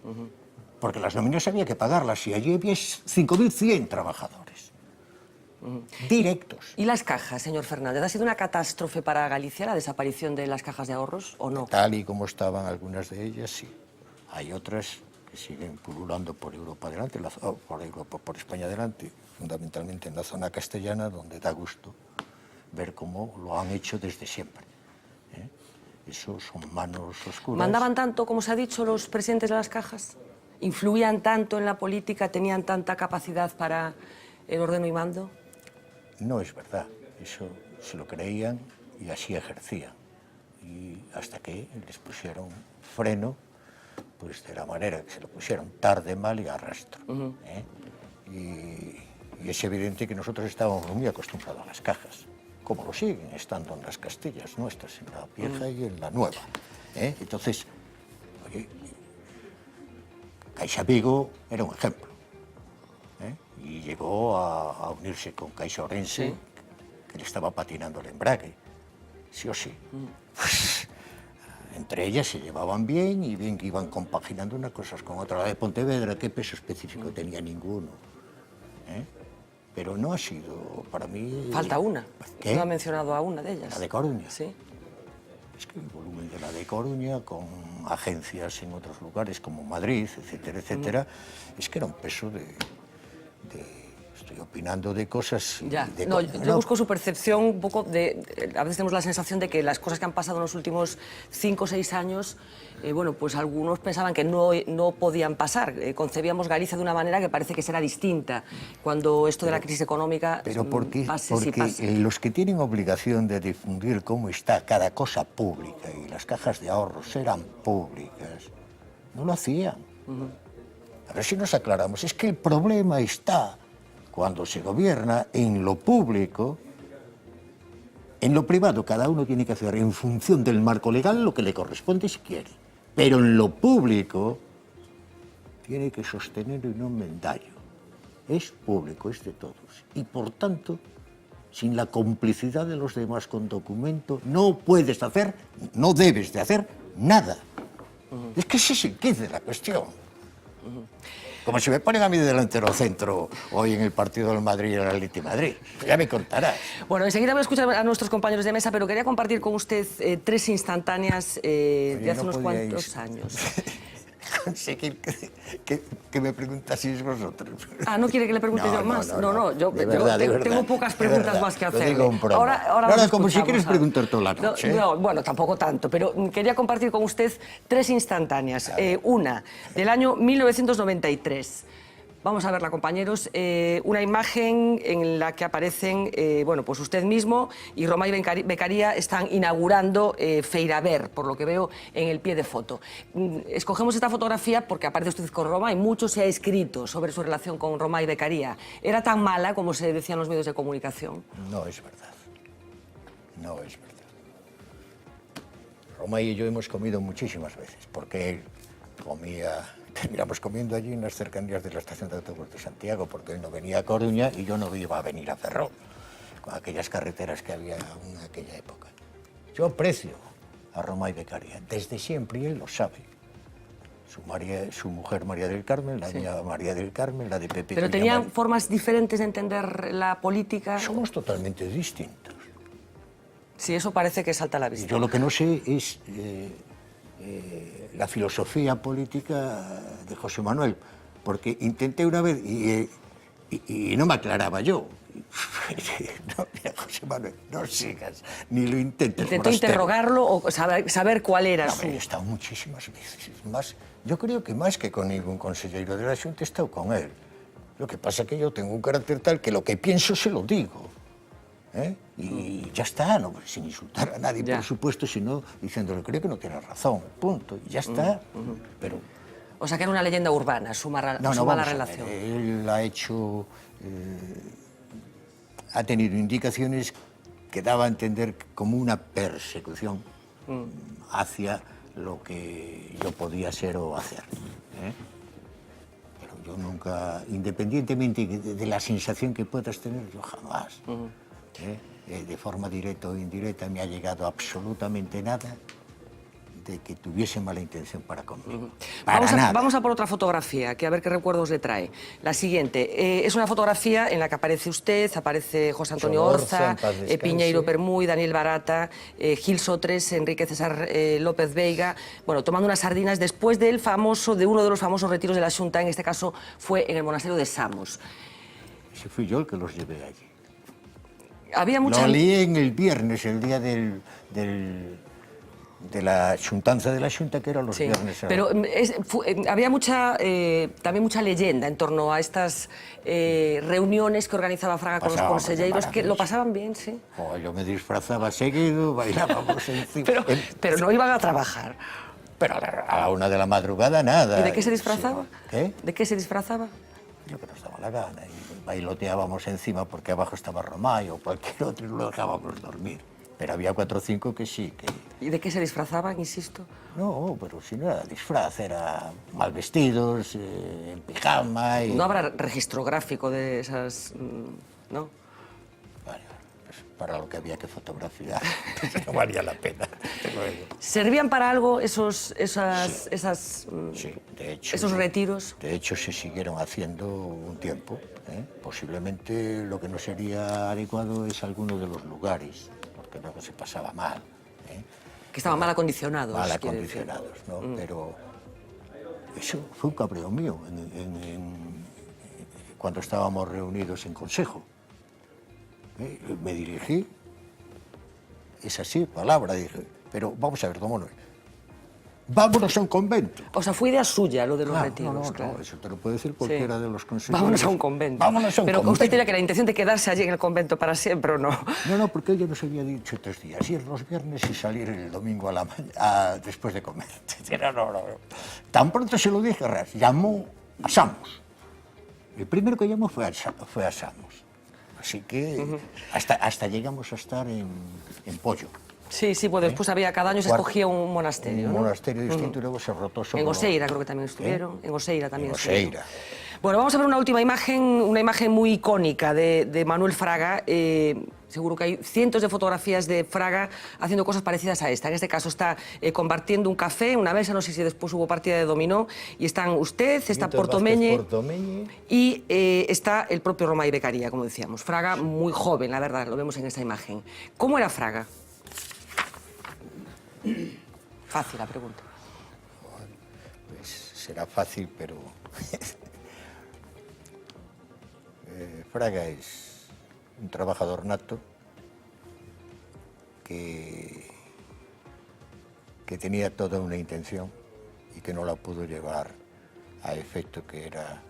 Porque las nóminas había que pagarlas, y allí había 5.100 trabajadores. Directos. ¿Y las cajas, señor Fernández? ¿Ha sido una catástrofe para Galicia la desaparición de las cajas de ahorros o no? Tal y como estaban algunas de ellas, sí. Hay otras que siguen pululando por Europa adelante, por España adelante, fundamentalmente en la zona castellana, donde da gusto ver cómo lo han hecho desde siempre. Eso son manos oscuras. ¿Mandaban tanto, como se ha dicho, los presidentes de las cajas? ¿Influían tanto en la política? ¿Tenían tanta capacidad para el ordeno y mando? No es verdad. Eso se lo creían y así ejercían. Y hasta que les pusieron freno, pues de la manera que se lo pusieron, tarde, mal y arrastro. Y es evidente que nosotros estábamos muy acostumbrados a las cajas, como lo siguen estando en las Castillas nuestras, en la vieja y en la nueva. Entonces, oye, Caixa Vigo era un ejemplo. Y llegó a unirse con Caixa Ourense, que le estaba patinando el embrague, sí o sí. Pues, entre ellas se llevaban bien y bien que iban compaginando unas cosas con otras. La de Pontevedra, ¿qué peso específico tenía? Ninguno. Pero no ha sido, para mí... Falta una. ¿Qué? No ha mencionado a una de ellas. La de Coruña. Sí. Es que el volumen de la de Coruña, con agencias en otros lugares como Madrid, etcétera, etcétera, es que era un peso de estoy opinando de cosas... Ya, no, yo busco su percepción un poco de... A veces tenemos la sensación de que las cosas que han pasado en los últimos 5 o 6 años, bueno, pues algunos pensaban que no podían pasar. Concebíamos Galicia de una manera que parece que será distinta cuando esto de la crisis económica pase, sí pase. Los que tienen obligación de difundir cómo está cada cosa pública, y las cajas de ahorros eran públicas, no lo hacían. A ver si nos aclaramos. Es que el problema está cuando se gobierna en lo público. En lo privado cada uno tiene que hacer en función del marco legal lo que le corresponde si quiere. Pero en lo público tiene que sostener un enmendallo. Es público, es de todos. Y por tanto, sin la complicidad de los demás con documento, no puedes hacer, no debes de hacer nada. Es que ese es el quid de la cuestión. Como si me ponen a mí de delantero centro hoy en el partido del Madrid y el Atlético de Madrid. Ya me contarás. Bueno, enseguida voy a escuchar a nuestros compañeros de mesa, pero quería compartir con usted 3 instantáneas de hace unos cuantos años. Conseguir que me preguntaseis vosotros. Ah, ¿no quiere que le pregunte yo más? No, yo tengo pocas preguntas más que hacer. Ahora como si quieres preguntar toda la noche. No, bueno, tampoco tanto, pero quería compartir con usted 3 instantáneas. Una, del año 1993. Vamos a verla, compañeros. Una imagen en la que aparecen, bueno, pues usted mismo y Romay Beccaria están inaugurando Feiraver, por lo que veo en el pie de foto. Escogemos esta fotografía porque aparece usted con Romay. Mucho se ha escrito sobre su relación con Romay Beccaria. ¿Era tan mala como se decía en los medios de comunicación? No es verdad. No es verdad. Romay y yo hemos comido muchísimas veces, porque él comía... Terminamos comiendo allí en las cercanías de la estación de autobús de Santiago, porque él no venía a Coruña y yo no iba a venir a Ferrol, con aquellas carreteras que había en aquella época. Yo aprecio a Romay Beccaria desde siempre, y él lo sabe. Su mujer María del Carmen, la mía María del Carmen, la de Pepe. ¿Pero tenían formas diferentes de entender la política? Somos totalmente distintos. Sí, eso parece que salta a la vista. Yo lo que no sé es... la filosofía política de José Manuel, porque intenté una vez y no me aclaraba yo. No, mira, José Manuel, no sigas, ni lo intentes. ¿Intentó interrogarlo o saber cuál era su...? He estado muchísimas veces, yo creo que más que con ningún consejero de la Xunta he estado con él. Lo que pasa es que yo tengo un carácter tal que lo que pienso se lo digo. Y ya está, no, sin insultar a nadie, por supuesto, sino diciéndole, creo que no tiene razón, punto, y ya está. Pero... O sea, que era una leyenda urbana, su mala relación. Él ha hecho... ha tenido indicaciones que daba a entender como una persecución hacia lo que yo podía ser o hacer. Pero yo nunca, independientemente de la sensación que puedas tener, yo jamás, de forma directa o indirecta, me ha llegado absolutamente nada de que tuviese mala intención para conmigo. Vamos a por otra fotografía, que a ver qué recuerdos le trae. La siguiente, es una fotografía en la que aparece usted, aparece José Antonio Orza, Piñeiro Permuy, Daniel Barata, Gil Sotres, Enrique César López Veiga, bueno, tomando unas sardinas después de uno de los famosos retiros de la Xunta, en este caso fue en el monasterio de Samos. Ese fui yo el que los llevé allí. Había mucha... Lo lié en el viernes, el día de la xuntanza de la Xunta, que era los viernes. Pero había también mucha leyenda en torno a estas reuniones que organizaba Fraga con los conselleiros, que lo pasaban bien, sí. Yo me disfrazaba seguido, bailábamos encima. Pero no iban a trabajar. Pero a la 1 de la madrugada nada. ¿Y de qué se disfrazaba? ¿Qué? ¿De qué se disfrazaba? Lo que nos daba la gana. Y bailoteábamos encima porque abajo estaba Romay o cualquier otro y lo dejábamos dormir. Pero había 4 o 5 que sí, que... ¿Y de qué se disfrazaban, insisto? No, pero si no era disfraz, era mal vestidos, en pijama y... No habrá registro gráfico de esas... ¿no? Bueno, pues para lo que había que fotografiar, no valía la pena. ¿Servían para algo esos retiros? De hecho, se siguieron haciendo un tiempo. Posiblemente lo que no sería adecuado es alguno de los lugares, porque luego se pasaba mal. Que estaban mal acondicionados. Mal acondicionados, ¿no? Pero eso fue un cabreo mío cuando estábamos reunidos en consejo. Me dirigí, es así, palabra, dije, pero vamos a ver, don Manuel, vámonos a un convento. O sea, fue idea suya lo de los retiros, No, eso te lo puede decir cualquiera de los consejeros. Vámonos a un convento. Vámonos a un Pero convento. usted tenía que la intención de quedarse allí en el convento para siempre, ¿o no? No, porque ella nos había dicho 3 días, ir los viernes y salir el domingo después de comer. No. Tan pronto se lo dije, llamó a Samos. El primero que llamó fue a Samos. Así que hasta llegamos a estar en Pollo. Sí, pues después cada año se escogía un monasterio. Un monasterio distinto y luego se rotó sobre... En Oseira creo que también estuvieron. En Oseira también estuvieron. Bueno, vamos a ver una última imagen, una imagen muy icónica de Manuel Fraga. Seguro que hay cientos de fotografías de Fraga haciendo cosas parecidas a esta. En este caso está compartiendo un café, una mesa, no sé si después hubo partida de dominó, y están usted, está Portomeñe y está el propio Romay Beccaria, como decíamos. Fraga muy joven, la verdad, lo vemos en esta imagen. ¿Cómo era Fraga? Fácil la pregunta. Pues será fácil, pero... Fraga es un trabajador nato que tenía toda una intención y que no la pudo llevar a efecto, que era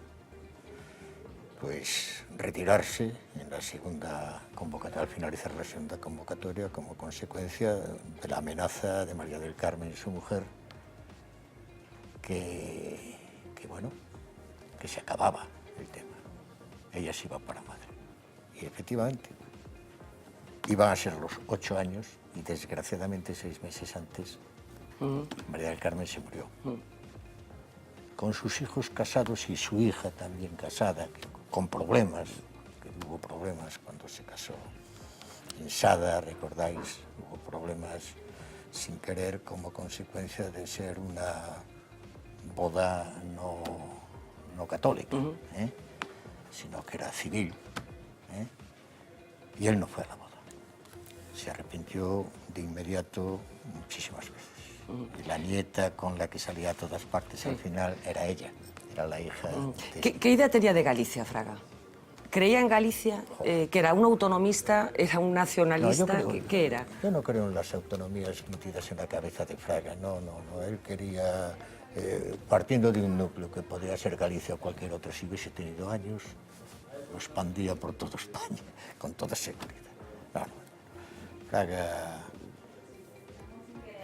pues retirarse en la segunda convocatoria, al finalizar la segunda convocatoria, como consecuencia de la amenaza de María del Carmen, su mujer, que se acababa el tema. Ella se iba para Madrid. Y efectivamente, iban a ser los 8 años y desgraciadamente 6 meses antes, María del Carmen se murió. Con sus hijos casados y su hija también casada, con problemas, que hubo problemas cuando se casó. En Sada, recordáis, hubo problemas sin querer como consecuencia de ser una boda no católica, sino que era civil. Y él no fue a la boda. Se arrepintió de inmediato muchísimas veces. Y la nieta con la que salía a todas partes al final era ella, era la hija. ¿Qué idea tenía de Galicia, Fraga? ¿Creía en Galicia? ¿Que era un autonomista? ¿Era un nacionalista? ¿Qué era? Yo no creo en las autonomías metidas en la cabeza de Fraga, no. Él quería partiendo de un núcleo que podría ser Galicia o cualquier otro si hubiese tenido años, lo expandía por toda España, con toda seguridad. Claro.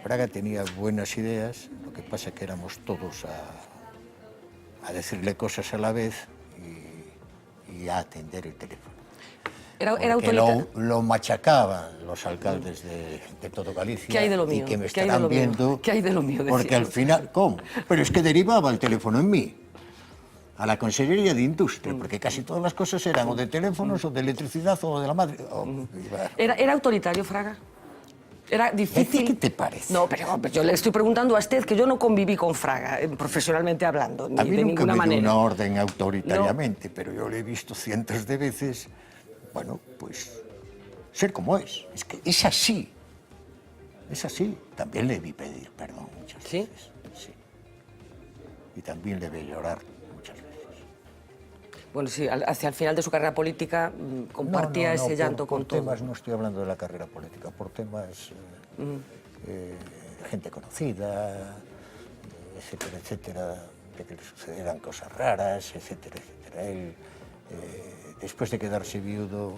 Fraga tenía buenas ideas, lo que pasa es que éramos todos a decirle cosas a la vez y a atender el teléfono. Porque lo machacaban los alcaldes de todo Galicia. ¿Qué hay de lo mío? Y que me estarán viendo. ¿Qué hay de lo mío? Porque al final, ¿cómo? Pero es que derivaba el teléfono en mí, a la Consellería de Industria, porque casi todas las cosas eran o de teléfonos, o de electricidad, o de la madre. ¿Era autoritario, Fraga? ¿Era difícil? ¿Qué te parece? No, pero yo le estoy preguntando a usted que yo no conviví con Fraga, profesionalmente hablando, ni a mí de nunca ninguna me dio manera. una orden autoritariamente, pero yo le he visto cientos de veces, bueno, pues ser como es. Es que es así. Es así. También le vi pedir perdón muchas veces. Sí. Y también le vi llorar muchas veces. Bueno, sí, hacia el final de su carrera política compartía ese llanto con todo. Por temas, no estoy hablando de la carrera política, por temas gente conocida, etcétera, etcétera, de que le sucedieran cosas raras, etcétera, etcétera. Él, después de quedarse viudo,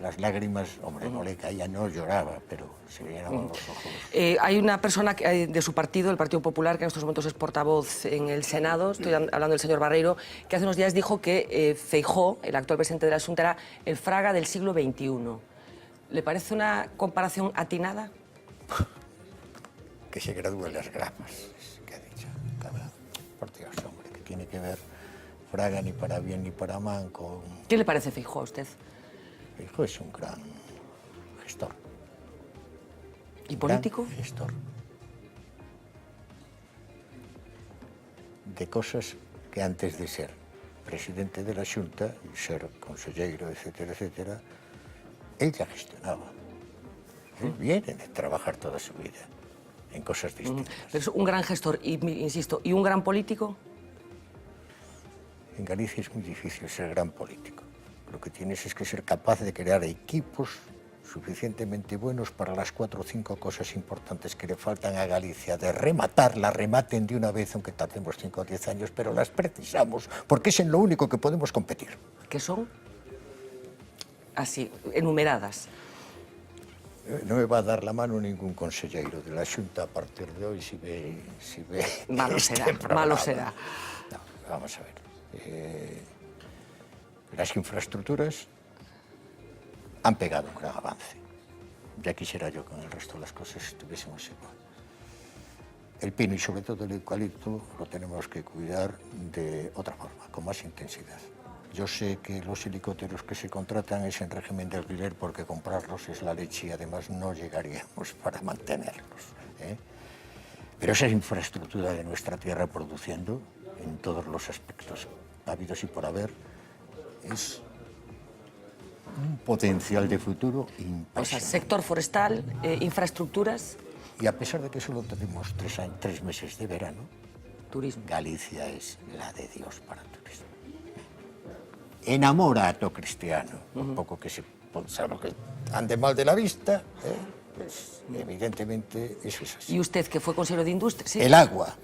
las lágrimas, hombre, no le caían, no lloraba, pero se le llenaban los ojos. Hay una persona de su partido, el Partido Popular, que en estos momentos es portavoz en el Senado, estoy hablando del señor Barreiro, que hace unos días dijo que Feijóo, el actual presidente de la Xunta, era el Fraga del siglo XXI. ¿Le parece una comparación atinada? Que se gradúen las gramas, que ha dicho. Por Dios, hombre, que tiene que ver Fraga ni para bien ni para mal con... ¿Qué le parece Feijóo a usted? Feijóo es un gran gestor. ¿Y político? Gran gestor. De cosas que antes de ser presidente de la Xunta y ser consellero, etcétera, etcétera, él ya gestionaba. Él viene de trabajar toda su vida en cosas distintas. Pero es un gran gestor, insisto, ¿y un gran político? En Galicia es muy difícil ser gran político. Lo que tienes es que ser capaz de crear equipos suficientemente buenos para las 4 o 5 cosas importantes que le faltan a Galicia, de rematar, la rematen de una vez, aunque tardemos 5 o 10 años, pero las precisamos, porque es en lo único que podemos competir. ¿Qué son? Así, enumeradas. No me va a dar la mano ningún consellero de la Xunta a partir de hoy si ve malo será, malo será. No, vamos a ver. Las infraestructuras han pegado un gran avance. Ya quisiera yo que con el resto de las cosas estuviésemos igual. El pino y sobre todo el eucalipto lo tenemos que cuidar de otra forma, con más intensidad. Yo sé que los helicópteros que se contratan es en régimen de alquiler porque comprarlos es la leche y además no llegaríamos para mantenerlos. Pero esa infraestructura de nuestra tierra produciendo en todos los aspectos habidos y por haber es un potencial de futuro impresionante. O sea, sector forestal, infraestructuras. Y a pesar de que solo tenemos 3 meses de verano, turismo. Galicia es la de Dios para el turismo. Enamora a todo cristiano, un poco que se sabe que ande mal de la vista, pues, evidentemente eso es así. ¿Y usted, que fue consejero de Industria? ¿Sí? El agua,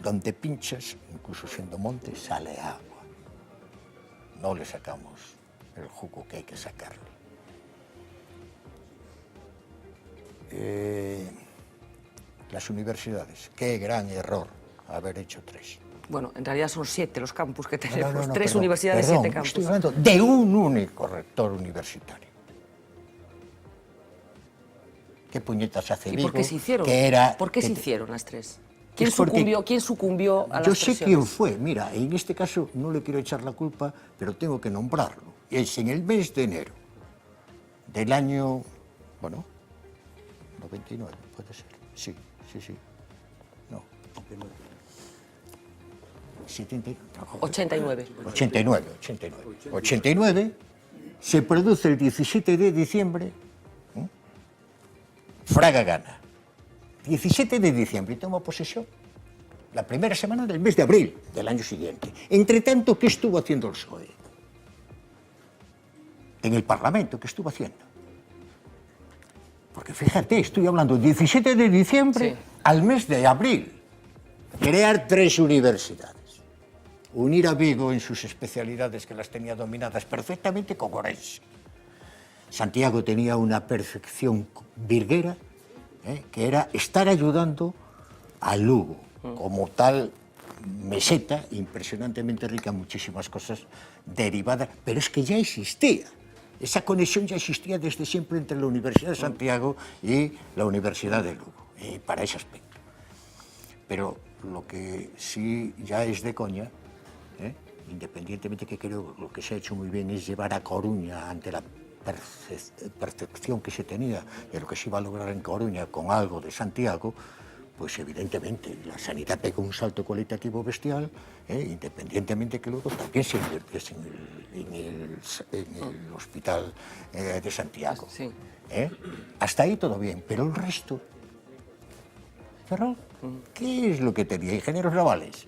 donde pinchas, incluso siendo monte, sale agua. No le sacamos el jugo que hay que sacarle. Las universidades, qué gran error haber hecho 3. Bueno, en realidad son 7 los campus que tenemos. No, 3 perdón, universidades, 7 campus. Estoy hablando de un único rector universitario. ¿Qué puñetas hace Vigo? ¿Y por qué se hicieron? ¿Por qué se hicieron las 3? ¿Quién sucumbió a las presiones? Yo sé quién fue. Mira, en este caso no le quiero echar la culpa, pero tengo que nombrarlo. Es en el mes de enero del año, bueno, 99, puede ser. Sí. No, 89. Se produce el 17 de diciembre. Fraga gana. 17 de diciembre y toma posesión la primera semana del mes de abril del año siguiente. Entre tanto, ¿qué estuvo haciendo el PSOE? En el Parlamento, ¿qué estuvo haciendo? Porque fíjate, estoy hablando 17 de diciembre al mes de abril. crear 3 universidades, unir a Vigo en sus especialidades que las tenía dominadas perfectamente con Orense. Santiago tenía una perfección virguera, que era estar ayudando a Lugo, como tal meseta impresionantemente rica en muchísimas cosas derivadas, pero es que ya existía. Esa conexión ya existía desde siempre entre la Universidad de Santiago y la Universidad de Lugo, para ese aspecto. Pero lo que sí ya es de coña, independientemente que creo lo que se ha hecho muy bien es llevar a Coruña ante la percepción que se tenía de lo que se iba a lograr en Coruña con algo de Santiago, pues evidentemente la sanidad pegó un salto cualitativo bestial, independientemente que luego también se invirtiese en el hospital de Santiago. Sí. Hasta ahí todo bien, pero el resto, Ferrol, ¿qué es lo que tenía? Ingenieros navales,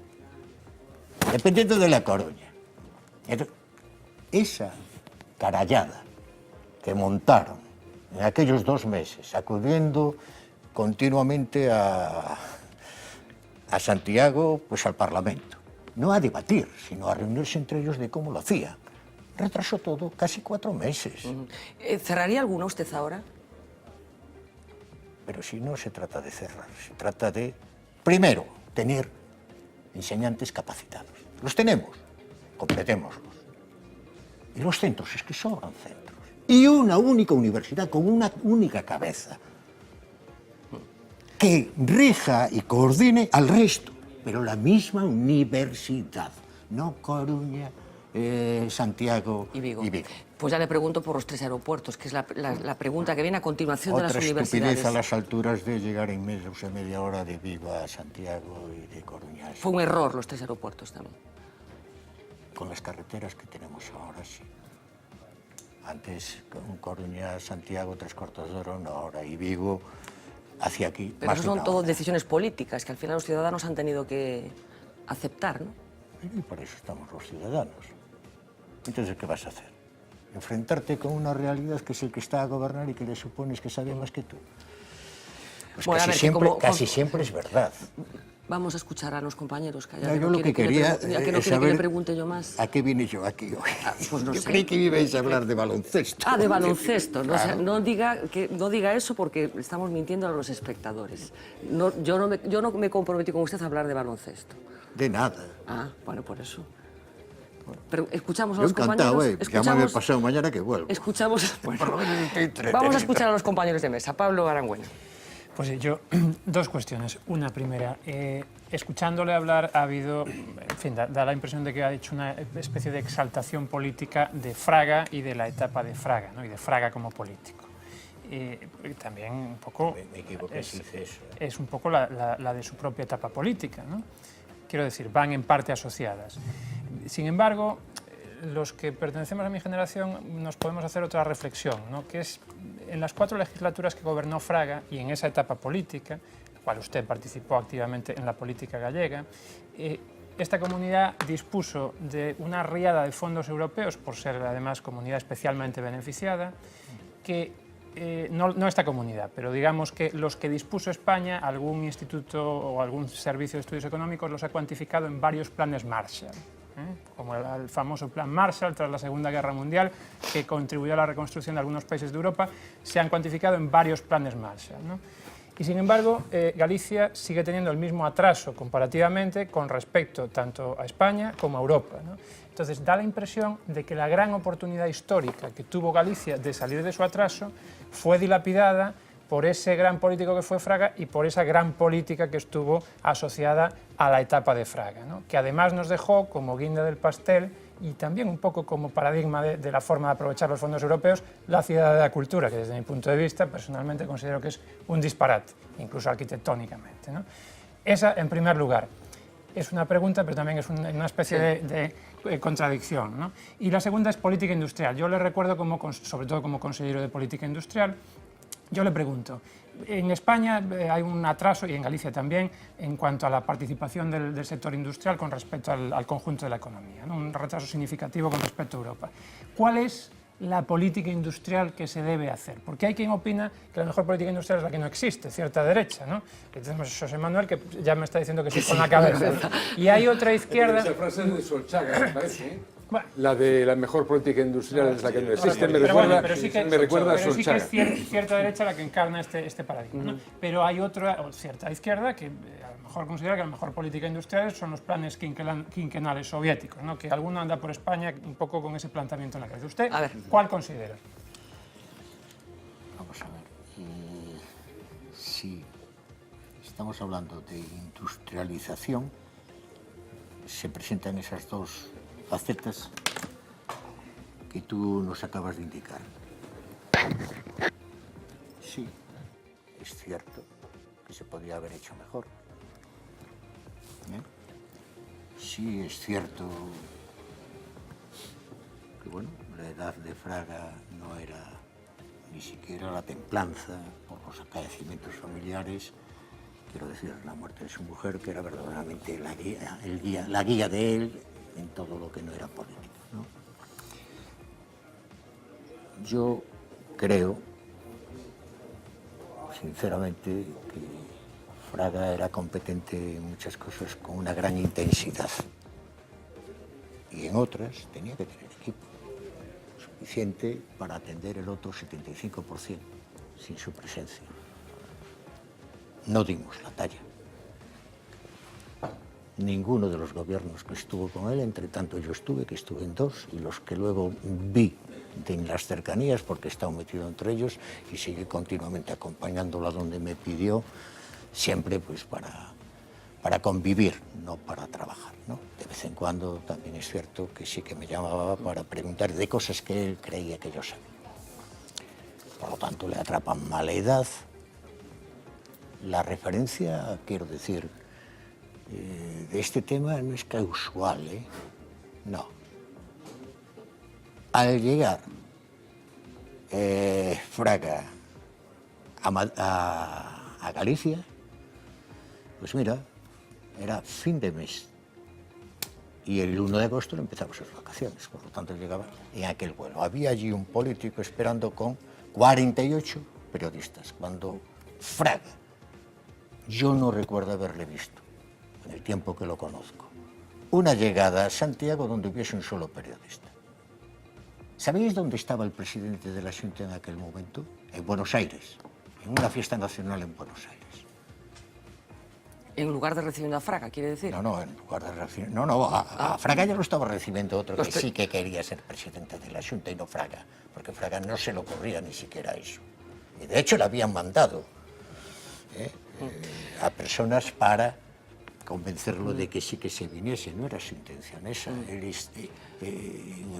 dependiendo de La Coruña. Entonces, esa carallada que montaron en aquellos 2 meses, acudiendo continuamente a Santiago, pues al Parlamento, no a debatir, sino a reunirse entre ellos de cómo lo hacían. Retrasó todo casi 4 meses. ¿Cerraría alguna usted ahora? Pero si no se trata de cerrar, se trata de, primero, tener enseñantes capacitados. Los tenemos, completémoslos. Y los centros, es que sobran centros. Y una única universidad con una única cabeza que rija y coordine al resto, pero la misma universidad, no Coruña, Santiago y Vigo. Pues ya le pregunto por los 3 aeropuertos, que es la pregunta que viene a continuación de las universidades. Otra estupidez a las alturas de llegar en media hora de Vigo a Santiago y de Coruña. Fue un error los 3 aeropuertos también. Con las carreteras que tenemos ahora, sí. Antes, con Coruña, Santiago, 3/4 de hora, 1 hora, y Vigo hacia aquí. Pero eso son todo decisiones políticas que al final los ciudadanos han tenido que aceptar, ¿no? Y por eso estamos los ciudadanos. Entonces, ¿qué vas a hacer? ¿Enfrentarte con una realidad que es el que está a gobernar y que le supones que sabe más que tú? Pues bueno, casi siempre es verdad. Vamos a escuchar a los compañeros. Que no, yo lo que quería es saber que le pregunte yo más. ¿A qué vine yo aquí hoy? Pues no yo sé. creí que ibais a hablar de baloncesto. Ah, de baloncesto. No, claro. O sea, no diga eso porque estamos mintiendo a los espectadores. Yo no me comprometí con usted a hablar de baloncesto. De nada. Ah, bueno, por eso. Pero escuchamos a yo los encantado, compañeros. Llámame pasado mañana que vuelvo. Escuchamos. Bueno, por lo menos estoy entretenido. Vamos a escuchar a los compañeros de mesa. Pablo Arangüena. Pues yo, 2 cuestiones. Una primera, escuchándole hablar ha habido, en fin, da la impresión de que ha hecho una especie de exaltación política de Fraga y de la etapa de Fraga, ¿no? Y de Fraga como político. También un poco... Me equivoqué si hice eso. Es un poco la de su propia etapa política, ¿no? Quiero decir, van en parte asociadas. Sin embargo, los que pertenecemos a mi generación nos podemos hacer otra reflexión, ¿no? Que es, en las 4 legislaturas que gobernó Fraga y en esa etapa política, en la cual usted participó activamente en la política gallega, esta comunidad dispuso de una riada de fondos europeos, por ser además comunidad especialmente beneficiada, que no esta comunidad, pero digamos que los que dispuso España, algún instituto o algún servicio de estudios económicos los ha cuantificado en varios planes Marshall, como el famoso plan Marshall tras la Segunda Guerra Mundial, que contribuyó a la reconstrucción de algunos países de Europa, se han cuantificado en varios planes Marshall, ¿no? Y sin embargo, Galicia sigue teniendo el mismo atraso comparativamente con respecto tanto a España como a Europa, ¿no? Entonces da la impresión de que la gran oportunidad histórica que tuvo Galicia de salir de su atraso fue dilapidada por ese gran político que fue Fraga y por esa gran política que estuvo asociada a la etapa de Fraga, ¿no? Que además nos dejó como guinda del pastel y también un poco como paradigma de la forma de aprovechar los fondos europeos, la ciudad de la cultura, que desde mi punto de vista personalmente considero que es un disparate, incluso arquitectónicamente, ¿no? Esa en primer lugar. Es una pregunta, pero también es una especie de contradicción, ¿no? Y la segunda es política industrial. Yo le recuerdo, sobre todo como consejero de política industrial, yo le pregunto, en España hay un atraso, y en Galicia también, en cuanto a la participación del sector industrial con respecto al conjunto de la economía, ¿no? Un retraso significativo con respecto a Europa. ¿Cuál es la política industrial que se debe hacer. Porque hay quien opina que la mejor política industrial es la que no existe, cierta derecha, ¿no? Y tenemos a José Manuel, que ya me está diciendo que sí con la cabeza. Y hay otra izquierda... Esa frase es de Solchaga, me parece, ¿eh? La de la mejor política industrial es la que no existe, me recuerda a Solchaga. Sí que es cierta derecha la que encarna este paradigma, ¿no? Pero hay otra, o cierta izquierda, que a lo mejor considera que la mejor política industrial son los planes quinquenales soviéticos, ¿no? Que alguno anda por España un poco con ese planteamiento en la cabeza. ¿Usted cuál considera? Vamos a ver, si estamos hablando de industrialización, se presentan esas dos facetas que tú nos acabas de indicar. Sí, es cierto que se podría haber hecho mejor. Sí, es cierto que, bueno, la edad de Fraga no era ni siquiera la templanza por los acaecimientos familiares. Quiero decir, la muerte de su mujer, que era verdaderamente la guía de él en todo lo que no era política, ¿no? Yo creo, sinceramente, que Fraga era competente en muchas cosas con una gran intensidad y en otras tenía que tener equipo suficiente para atender el otro 75% sin su presencia. No dimos la talla. Ninguno de los gobiernos que estuvo con él, entre tanto yo estuve, que estuve en dos, y los que luego vi en las cercanías, porque he estado metido entre ellos y seguí continuamente acompañándolo a donde me pidió, siempre pues para convivir, no para trabajar, ¿no? De vez en cuando también es cierto que sí que me llamaba para preguntar de cosas que él creía que yo sabía. Por lo tanto, le atrapan mala edad. La referencia, quiero decir, de este tema no es casual, ¿eh? No. Al llegar Fraga a Galicia, pues mira, era fin de mes y el 1 de agosto empezaba sus vacaciones, por lo tanto llegaba en aquel vuelo. Había allí un político esperando con 48 periodistas, cuando Fraga, yo no recuerdo haberle visto en el tiempo que lo conozco, una llegada a Santiago donde hubiese un solo periodista. ¿Sabéis dónde estaba el presidente de la Xunta en aquel momento? En Buenos Aires, en una fiesta nacional en Buenos Aires. En lugar de recibiendo a Fraga, quiere decir. No, en lugar de recibir... No, a Fraga ya lo estaba recibiendo otro que sí que quería ser presidente de la Xunta y no Fraga, porque Fraga no se le ocurría ni siquiera eso. Y de hecho le habían mandado a personas para convencerlo de que sí que se viniese, no era su intención esa.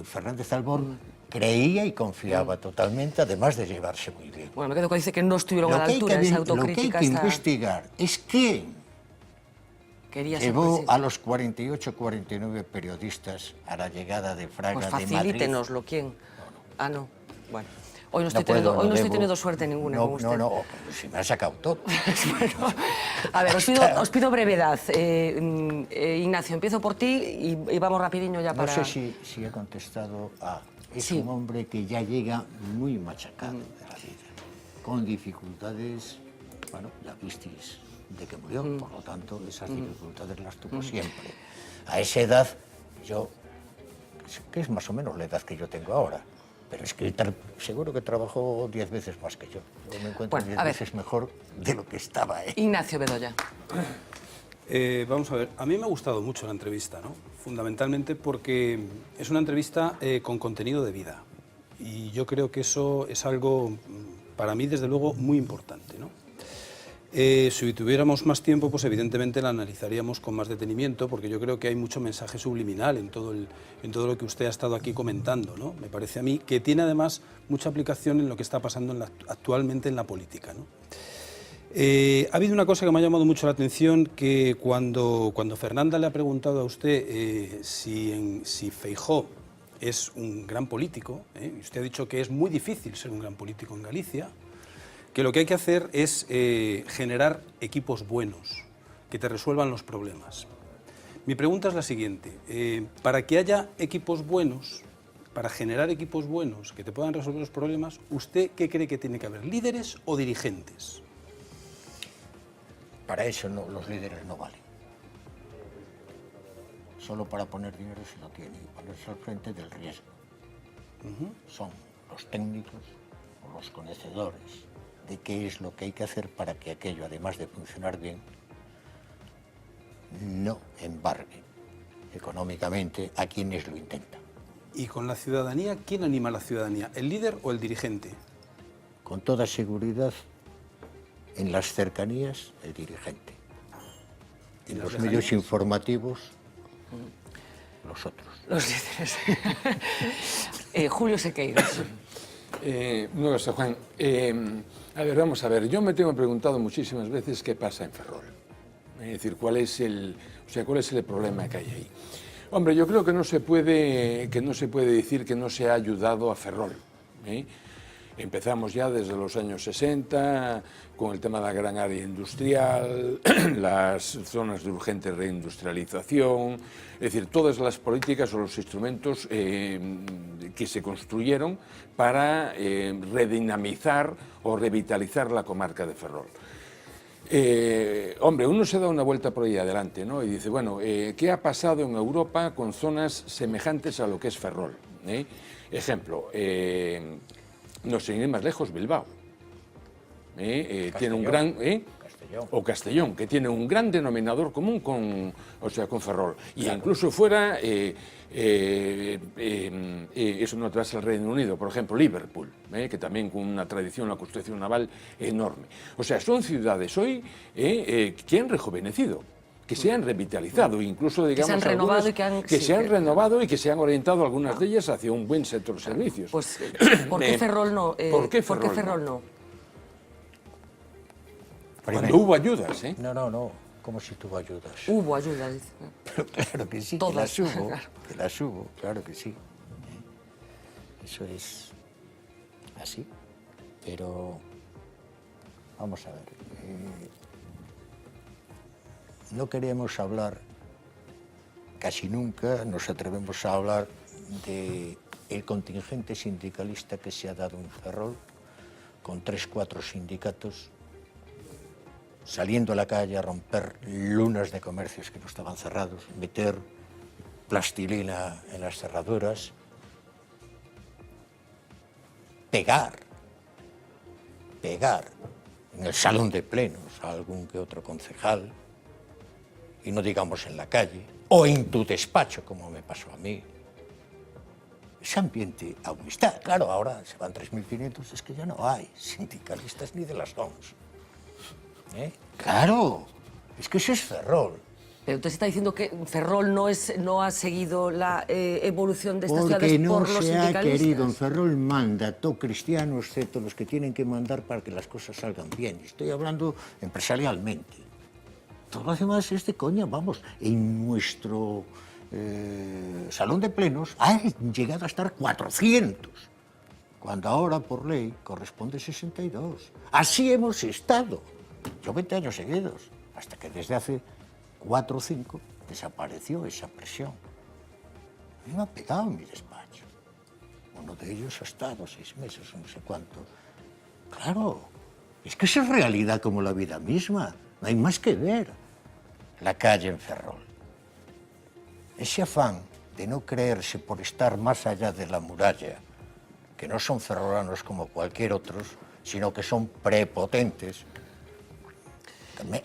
Fernández Albón creía y confiaba totalmente, además de llevarse muy bien. Bueno, me quedo con dice que no estuvieron a la altura de esa autocrítica. Lo que hay que investigar es quién llevó a los 48, 49 periodistas a la llegada de Fraga de Madrid. Pues facilítenoslo, ¿quién? Ah, no, bueno. Hoy no estoy teniendo suerte ninguna con usted. No, si me ha sacado todo. Bueno, a ver, os pido brevedad. Ignacio, empiezo por ti y vamos rapidinho ya para... No sé si he contestado a... Es un hombre que ya llega muy machacado de la vida, con dificultades, bueno, ya visteis de que murió, por lo tanto, esas dificultades las tuvo siempre. A esa edad, que es más o menos la edad que yo tengo ahora, pero es que seguro que trabajó 10 veces más que yo. Yo me encuentro 10 veces mejor de lo que estaba. Ignacio Bedoya. Vamos a ver, a mí me ha gustado mucho la entrevista, ¿no? Fundamentalmente porque es una entrevista con contenido de vida. Y yo creo que eso es algo, para mí, desde luego, muy importante, ¿no? Si tuviéramos más tiempo, pues evidentemente la analizaríamos con más detenimiento, porque yo creo que hay mucho mensaje subliminal en todo lo que usted ha estado aquí comentando, ¿no? Me parece a mí que tiene además mucha aplicación en lo que está pasando actualmente en la política, ¿no? Ha habido una cosa que me ha llamado mucho la atención, que cuando Fernanda le ha preguntado a usted si Feijóo es un gran político, y usted ha dicho que es muy difícil ser un gran político en Galicia, que lo que hay que hacer es generar equipos buenos, que te resuelvan los problemas. Mi pregunta es la siguiente, para que haya equipos buenos para generar equipos buenos que te puedan resolver los problemas, ¿usted qué cree que tiene que haber? ¿Líderes o dirigentes? Para eso no, los líderes no valen. Solo para poner dinero se lo tiene y ponerse al frente del riesgo. Son los técnicos o los conocedores de qué es lo que hay que hacer para que aquello, además de funcionar bien, no embargue económicamente a quienes lo intentan. ¿Y con la ciudadanía? ¿Quién anima a la ciudadanía? ¿El líder o el dirigente? Con toda seguridad, en las cercanías, el dirigente. En los medios informativos, los otros. Los líderes. Julio Sequeiros. No lo sé, Juan. A ver, vamos a ver. Yo me tengo preguntado muchísimas veces qué pasa en Ferrol. Es decir, cuál es el problema que hay ahí. Hombre, yo creo que no se puede decir que no se ha ayudado a Ferrol. Empezamos ya desde los años 60 con el tema de la gran área industrial, las zonas de urgente reindustrialización, es decir, todas las políticas o los instrumentos que se construyeron para redinamizar o revitalizar la comarca de Ferrol. Hombre, uno se da una vuelta por ahí adelante, ¿no? Y dice, bueno, ¿qué ha pasado en Europa con zonas semejantes a lo que es Ferrol? Ejemplo, no sé, ir más lejos, Bilbao. Tiene un gran... O Castellón, que tiene un gran denominador común con Ferrol. Y claro, incluso fuera, eso no te vas al Reino Unido, por ejemplo, Liverpool, que también con una tradición en la construcción naval enorme. O sea, son ciudades hoy que han rejuvenecido, que se han revitalizado, incluso, digamos, que se han renovado y renovado y que se han orientado algunas de ellas hacia un buen sector de servicios. Pues, ¿por qué Ferrol no? ¿Por qué Ferrol no? Cuando hubo ayudas, ¿eh? No, ¿cómo si tuvo ayudas? Hubo ayudas. Pero claro que sí, todas. Que las hubo, claro que sí. Eso es así. Pero, vamos a ver, no queremos hablar, casi nunca nos atrevemos a hablar del contingente sindicalista que se ha dado en Ferrol, con 3 o 4 sindicatos, saliendo a la calle a romper lunas de comercios que no estaban cerrados, meter plastilina en las cerraduras, pegar en el salón de plenos a algún que otro concejal, y no digamos en la calle, o en tu despacho, como me pasó a mí. Ese ambiente aún está. Claro, ahora se van 3.500, es que ya no hay sindicalistas ni de las ONGs. Claro, es que eso es Ferrol. Pero usted está diciendo que Ferrol no ha seguido la evolución de estas ciudades por los sindicalistas. Porque no se ha querido. En Ferrol manda todo cristiano, excepto los que tienen que mandar para que las cosas salgan bien. Estoy hablando empresarialmente. Todo lo demás es de coña, vamos. En nuestro salón de plenos han llegado a estar 400, cuando ahora por ley corresponde 62. Así hemos estado. Yo 20 años seguidos, hasta que desde hace 4 o 5 desapareció esa presión. A mí me ha pegado en mi despacho. Uno de ellos ha estado 6 meses o no sé cuánto. Claro, es que eso es realidad como la vida misma. No hay más que ver la calle en Ferrol. Ese afán de no creerse por estar más allá de la muralla, que no son ferrolanos como cualquier otros, sino que son prepotentes.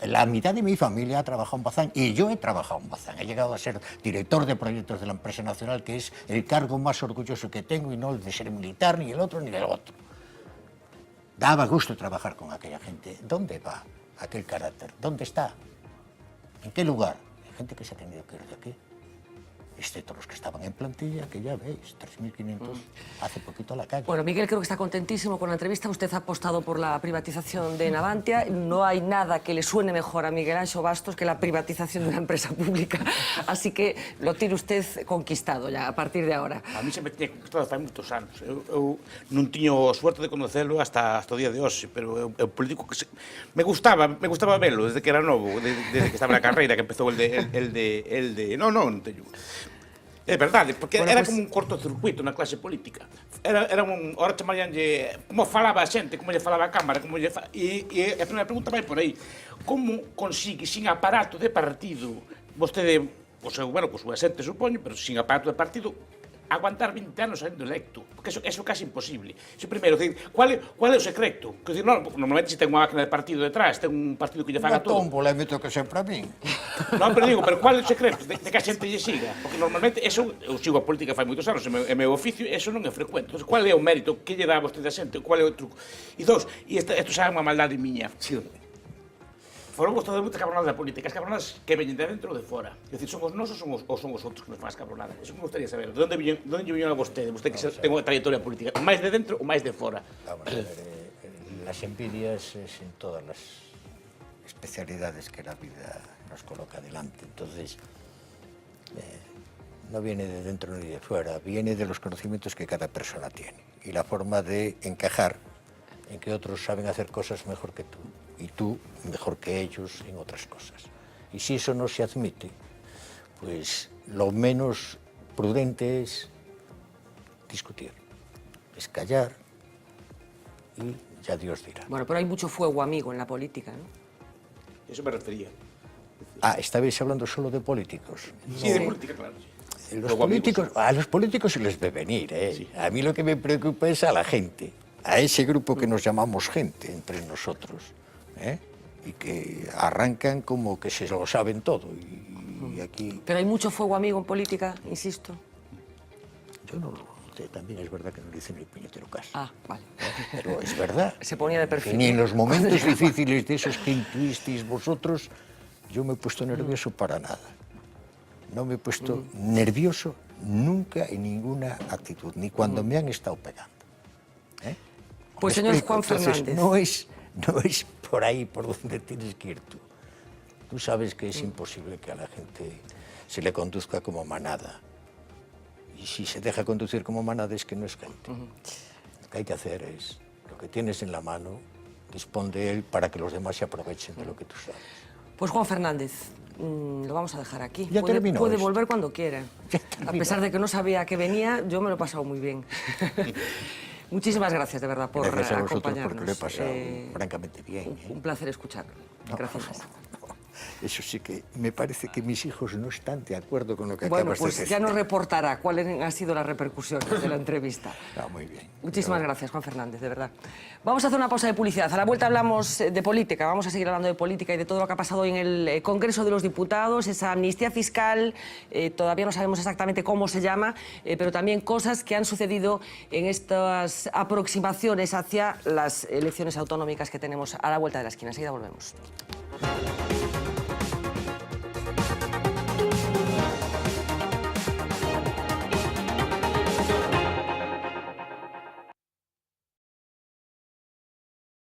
La mitad de mi familia ha trabajado en Bazán y yo he trabajado en Bazán. He llegado a ser director de proyectos de la empresa nacional, que es el cargo más orgulloso que tengo, y no el de ser militar, ni el otro, ni el otro. Daba gusto trabajar con aquella gente. ¿Dónde va aquel carácter? ¿Dónde está? ¿En qué lugar? Hay gente que se ha tenido que ir de aquí, excepto los que estaban en plantilla, que ya veis, 3.500 hace poquito a la calle. Bueno, Miguel creo que está contentísimo con la entrevista. Usted ha apostado por la privatización de Navantia. No hay nada que le suene mejor a Miguel Anxo Bastos que la privatización de una empresa pública. Así que lo tiene usted conquistado ya, a partir de ahora. A mí se me tiña conquistado hace moitos anos. Eu non tiño suerte de conocelo hasta o día de hoxe, pero é un político que me gustaba velo desde que era novo, desde que estaba na carreira, que empezou el de... Non teño... É verdade, porque Bueno, era pues- como un cortocircuito na clase política. Era ahora chamaríanlle como falaba a xente, como lle falaba a Cámara, e a primeira pregunta vai por aí. Como consigue, sin aparato de partido, vostede, o seu, bueno, co súa xente, supoño, pero sin aparato de partido, aguantar 20 anos sendo electo, porque eso é casi imposible. Iso primeiro, qual é o secreto? Que, normalmente se ten unha máquina de partido detrás, ten un partido que lle faga todo. Un polémico que sempre a min. Non, pero digo, pero cual é o secreto de que a xente lle siga? Porque normalmente, eu sigo a política fai moitos anos, é meu oficio, eso non é frecuente. Entón, cual é o mérito? Que lle dá a vostede a xente? Cual é o truco? E dos, e isto xa é unha maldade miña. Foron vostedes moitas cabronadas da política, as cabronadas que veñen de dentro ou de fora. É dicir, son os nosos ou son os outros que nos fan as cabronadas. Eso me gustaría saber. De onde viñeron a vostede? Vostede que ten unha trayectoria política. Máis de dentro ou máis de fora? Vamos a ver, las envidias es en todas las especialidades que la vida nos coloca delante. Entonces, no viene de dentro ni de fuera, viene de los conocimientos que cada persona tiene y la forma de encajar en que otros saben hacer cosas mejor que tú y tú mejor que ellos en otras cosas. Y si eso no se admite, pues lo menos prudente es discutir, es callar y ya Dios dirá. Bueno, pero hay mucho fuego amigo en la política, ¿no? Eso me refería. Ah, ¿estabais hablando solo de políticos? Sí, de política, claro. A los políticos se les ve venir, ¿eh? Sí. A mí lo que me preocupa es a la gente, a ese grupo que nos llamamos gente entre nosotros, ¿eh? Y que arrancan como que se lo saben todo. Y aquí... Pero hay mucho fuego amigo en política, insisto. Yo no lo sé, también es verdad que no le hice ni puñetero caso. Ah, vale. Pero es verdad. Se ponía de perfil. Que ni en los momentos difíciles de esos que intuisteis vosotros, yo me he puesto nervioso para nada. No me he puesto nervioso nunca en ninguna actitud, ni cuando me han estado pegando. ¿Eh? Pues señor Juan Fernández. No es por ahí por donde tienes que ir tú. Tú sabes que es imposible que a la gente se le conduzca como manada. Y si se deja conducir como manada es que no es gente. Lo que hay que hacer es lo que tienes en la mano, dispón de él para que los demás se aprovechen de lo que tú sabes. Pues Juan Fernández, lo vamos a dejar aquí. Ya terminó puede esto. volver cuando quiera. A pesar de que no sabía que venía, yo me lo he pasado muy bien. Muchísimas gracias, de verdad, por Gracias a vosotros acompañarnos. porque lo he pasado francamente bien. Un placer escuchar. Gracias. Eso sí que me parece que mis hijos no están de acuerdo con lo que Bueno, acabas de pues decir. ya nos reportará cuáles han sido las repercusiones de la entrevista. Muy bien. Muchísimas gracias, Juan Fernández, de verdad. Vamos a hacer una pausa de publicidad. A la vuelta hablamos de política. Vamos a seguir hablando de política y de todo lo que ha pasado hoy en el Congreso de los Diputados, esa amnistía fiscal, todavía no sabemos exactamente cómo se llama, pero también cosas que han sucedido en estas aproximaciones hacia las elecciones autonómicas que tenemos a la vuelta de la esquina. Enseguida volvemos.